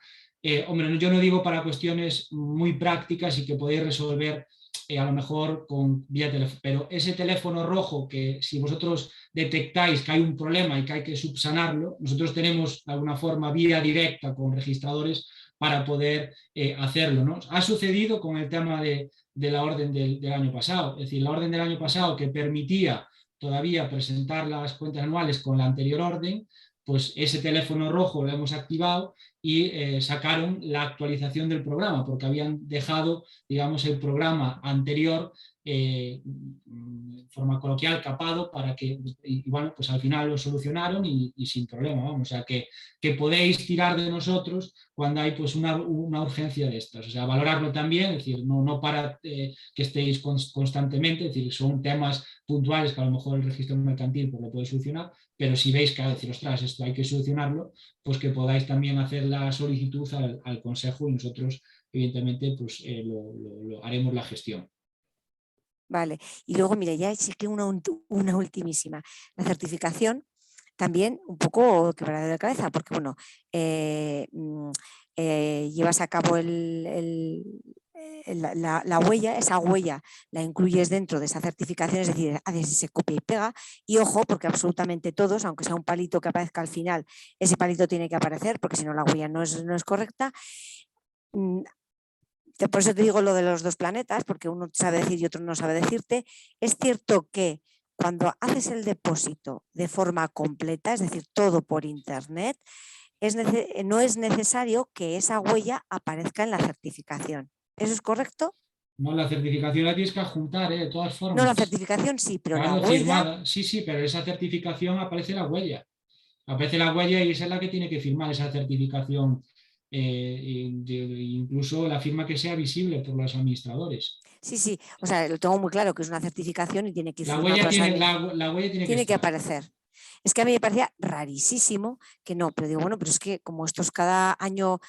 Hombre, yo no digo para cuestiones muy prácticas y que podéis resolver a lo mejor con vía teléfono, pero ese teléfono rojo que si vosotros detectáis que hay un problema y que hay que subsanarlo, nosotros tenemos de alguna forma vía directa con registradores para poder hacerlo, ¿no? Ha sucedido con el tema de la orden del año pasado, es decir, la orden del año pasado que permitía todavía presentar las cuentas anuales con la anterior orden, pues ese teléfono rojo lo hemos activado y sacaron la actualización del programa, porque habían dejado, digamos, el programa anterior de forma coloquial capado para que, y bueno, pues al final lo solucionaron y sin problema, vamos, o sea que podéis tirar de nosotros cuando hay pues una urgencia de estas, o sea, valorarlo también, es decir, no para que estéis constantemente, es decir, son temas puntuales que a lo mejor el registro mercantil pues, lo puede solucionar, pero si veis que a decir, ostras, esto hay que solucionarlo, pues que podáis también hacer la solicitud al Consejo y nosotros, evidentemente, pues lo haremos la gestión.
Vale, y luego, mira, ya sí que una ultimísima. La certificación también un poco quebrada de cabeza, porque bueno, llevas a cabo la huella, esa huella la incluyes dentro de esa certificación, es decir, haces ese copia y pega, y ojo, porque absolutamente todos, aunque sea un palito que aparezca al final, ese palito tiene que aparecer, porque si no la huella no es correcta. Por eso te digo lo de los dos planetas, porque uno sabe decir y otro no sabe decirte. Es cierto que cuando haces el depósito de forma completa, es decir, todo por internet, no es necesario que esa huella aparezca en la certificación. ¿Eso es correcto?
No, la certificación la tienes que adjuntar, de todas formas.
No, la certificación sí, pero
claro,
la huella...
firmada. Sí, pero esa certificación aparece la huella. Aparece la huella y esa es la que tiene que firmar esa certificación. Incluso la firma que sea visible por los administradores.
Sí, o sea, lo tengo muy claro que es una certificación y tiene que ir
la huella
tiene que aparecer. Es que a mí me parecía rarísimo que no, pero digo, bueno, pero es que como estos cada año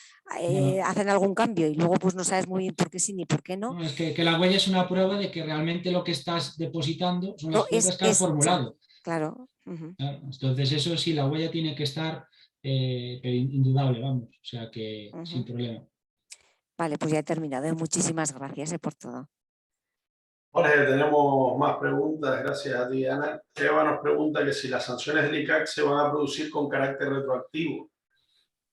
hacen algún cambio y luego pues no sabes muy bien por qué sí ni por qué no.
No, es que la huella es una prueba de que realmente lo que estás depositando son las cuentas que has formulado.
Claro.
Claro. Entonces eso sí, la huella tiene que estar pero indudable, vamos, o sea que sin problema.
Vale, pues ya he terminado. Muchísimas gracias por todo.
Jorge, tenemos más preguntas. Gracias a ti, Ana. Eva nos pregunta que si las sanciones del ICAC se van a producir con carácter retroactivo.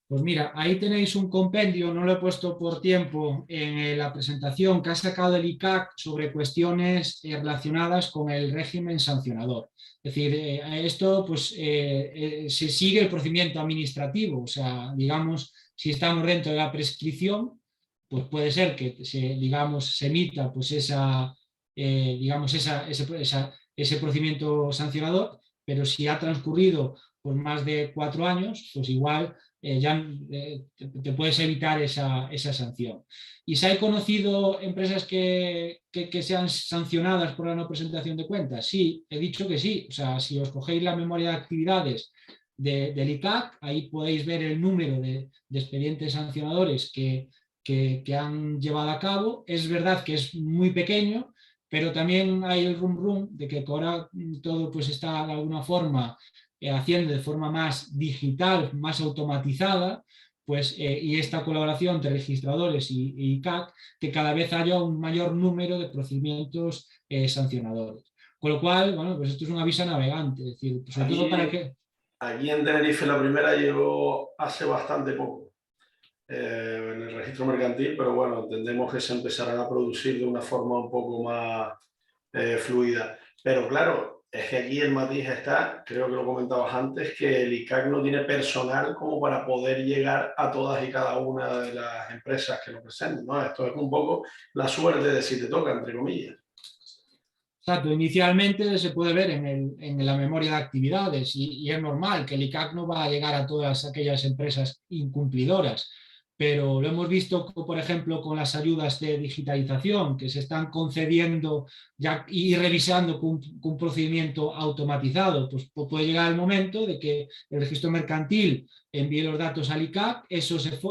Pues mira, ahí tenéis un compendio, no lo he puesto por tiempo en la presentación que ha sacado el ICAC sobre cuestiones relacionadas con el régimen sancionador. Es decir, esto pues se sigue el procedimiento administrativo, o sea, digamos, si estamos dentro de la prescripción, pues puede ser que se emita pues ese procedimiento sancionador, pero si ha transcurrido por más de 4 años, pues igual ya te puedes evitar esa sanción. ¿Y se han conocido empresas que sean sancionadas por la no presentación de cuentas? Sí, he dicho que sí. O sea, si os cogéis la memoria de actividades del ICAC, ahí podéis ver el número de expedientes sancionadores que han llevado a cabo. Es verdad que es muy pequeño, pero también hay el rum de que ahora todo pues está de alguna forma haciendo de forma más digital, más automatizada, pues, y esta colaboración entre registradores y ICAC, que cada vez haya un mayor número de procedimientos sancionadores. Con lo cual, bueno, pues esto es una visa navegante, es decir, sobre todo para que...
Aquí en Tenerife la primera llegó hace bastante poco en el registro mercantil, pero bueno, entendemos que se empezarán a producir de una forma un poco más fluida. Pero claro, es que aquí el matiz está, creo que lo comentabas antes, que el ICAC no tiene personal como para poder llegar a todas y cada una de las empresas que lo presenten, ¿no? Esto es un poco la suerte de si te toca, entre comillas.
Exacto, inicialmente se puede ver en la memoria de actividades y es normal que el ICAC no va a llegar a todas aquellas empresas incumplidoras, pero lo hemos visto, por ejemplo, con las ayudas de digitalización que se están concediendo ya y revisando con un procedimiento automatizado. Pues puede llegar el momento de que el registro mercantil envíe los datos al ICAC,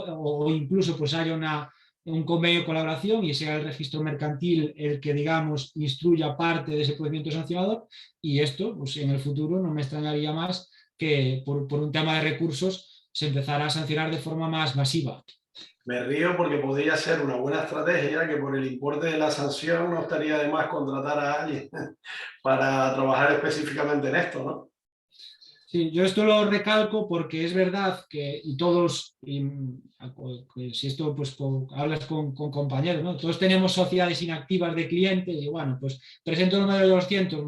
o incluso pues haya un convenio de colaboración y sea el registro mercantil el que, digamos, instruya parte de ese procedimiento sancionador, y esto, pues en el futuro no me extrañaría más que por un tema de recursos se empezará a sancionar de forma más masiva.
Me río porque podría ser una buena estrategia que por el importe de la sanción no estaría de más contratar a alguien para trabajar específicamente en esto, ¿no?
Sí, yo esto lo recalco porque es verdad que, si esto pues hablas con compañeros, ¿no? Todos tenemos sociedades inactivas de clientes y bueno, pues presento el número de 200,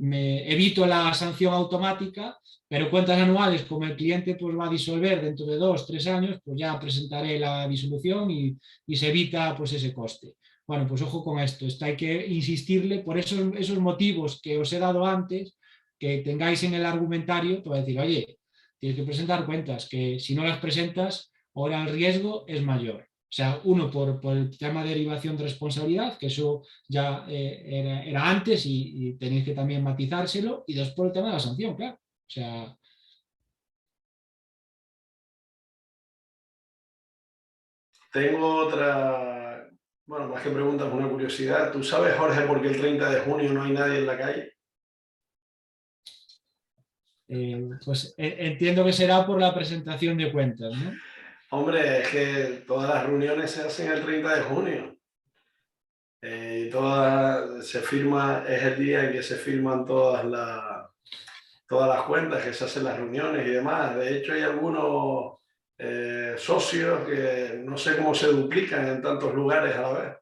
me evito la sanción automática, pero cuentas anuales, como el cliente pues va a disolver dentro de 2 o 3 años, pues ya presentaré la disolución y se evita pues ese coste. Bueno, pues ojo con esto, hay que insistirle por esos motivos que os he dado antes, que tengáis en el argumentario, te voy a decir, oye, tienes que presentar cuentas, que si no las presentas, ahora el riesgo es mayor. O sea, uno por el tema de derivación de responsabilidad, que eso ya era antes y tenéis que también matizárselo, y dos por el tema de la sanción, claro. O sea...
Tengo otra, bueno, más que preguntas, una curiosidad. ¿Tú sabes, Jorge, por qué el 30 de junio no hay nadie en la calle?
Pues entiendo que será por la presentación de cuentas, ¿no?
Hombre, es que todas las reuniones se hacen el 30 de junio. Se firma, es el día en que se firman todas las cuentas, que se hacen las reuniones y demás. De hecho, hay algunos socios que no sé cómo se duplican en tantos lugares a la vez.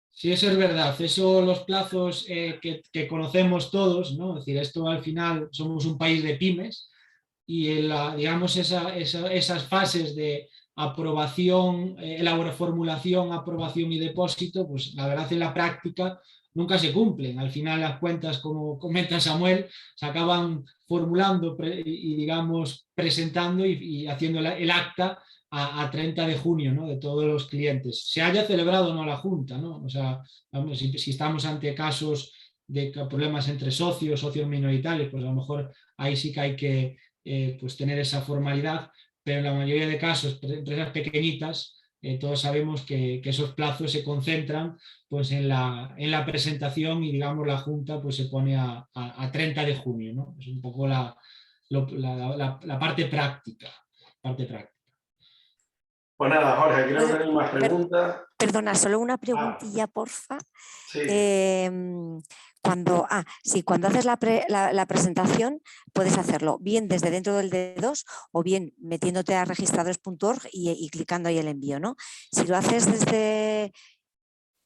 Sí, eso es verdad. Eso, los plazos que conocemos todos, ¿no? Es decir, esto al final somos un país de pymes y digamos esas fases de aprobación, formulación, aprobación y depósito, pues la verdad en la práctica nunca se cumplen. Al final las cuentas, como comenta Samuel, se acaban formulando y digamos presentando y haciendo el acta a 30 de junio, ¿no? De todos los clientes. Se haya celebrado o no la junta, ¿no? O sea, si estamos ante casos de problemas entre socios minoritarios, pues a lo mejor ahí sí que hay que pues tener esa formalidad, pero en la mayoría de casos, empresas pequeñitas, todos sabemos que esos plazos se concentran pues en la presentación y digamos la junta pues se pone a 30 de junio, ¿no? Es un poco la parte práctica.
Pues nada, Jorge, creo que no hay más preguntas.
Perdona, solo una preguntilla, porfa.
Sí.
Cuando haces la presentación, puedes hacerlo bien desde dentro del D2 o bien metiéndote a registradores.org y clicando ahí el envío, ¿no? Si lo haces desde...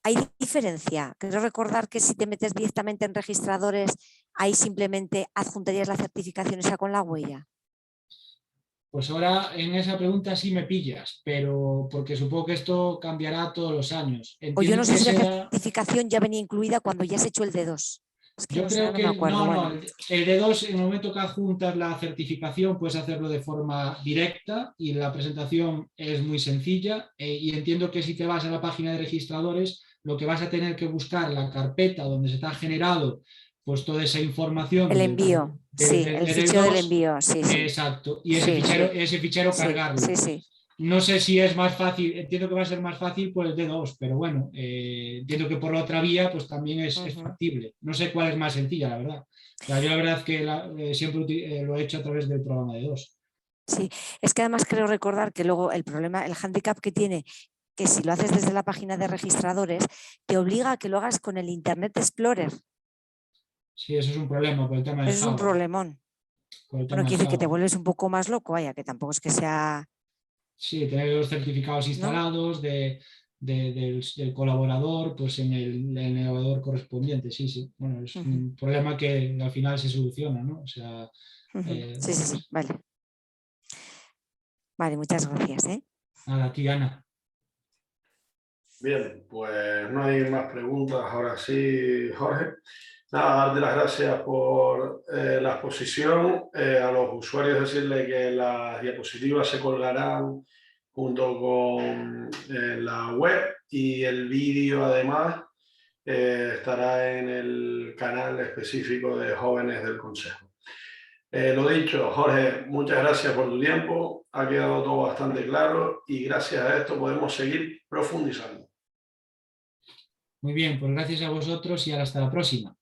¿Hay diferencia? Quiero recordar que si te metes directamente en registradores, ahí simplemente adjuntarías la certificación esa con la huella.
Pues ahora en esa pregunta sí me pillas, pero porque supongo que esto cambiará todos los años.
O yo no sé si la certificación ya venía incluida cuando ya has hecho el D2. Es que
yo creo que
bueno.
El D2 en el momento que adjuntas la certificación puedes hacerlo de forma directa y la presentación es muy sencilla y entiendo que si te vas a la página de registradores lo que vas a tener que buscar la carpeta donde se te ha generado pues toda esa información.
El envío, el fichero del envío, sí.
Exacto, y ese fichero cargarlo.
Sí.
No sé si es más fácil, entiendo que va a ser más fácil por el D2, pero bueno, entiendo que por la otra vía pues también es factible. No sé cuál es más sencilla, la verdad. O sea, yo la verdad es que siempre lo he hecho a través del programa D2.
Sí, es que además creo recordar que luego el problema, el hándicap que tiene, que si lo haces desde la página de registradores, te obliga a que lo hagas con el Internet Explorer.
Sí, eso es un problema por el tema de
Eso es un problemón. Bueno, quiere decir que te vuelves un poco más loco, vaya, que tampoco es que sea...
Sí, tener los certificados instalados, ¿no? del colaborador pues en el navegador correspondiente, sí. Bueno, es un problema que al final se soluciona, ¿no? O sea...
Sí, vale. Vale, muchas gracias, ¿eh?
Nada, a ti, Ana.
Bien, pues no hay más preguntas ahora sí, Jorge. Nada, darte las gracias por la exposición. A los usuarios decirle que las diapositivas se colgarán junto con la web y el vídeo además estará en el canal específico de Jóvenes del Consejo. Lo dicho, Jorge, muchas gracias por tu tiempo. Ha quedado todo bastante claro y gracias a esto podemos seguir profundizando.
Muy bien, pues gracias a vosotros y hasta la próxima.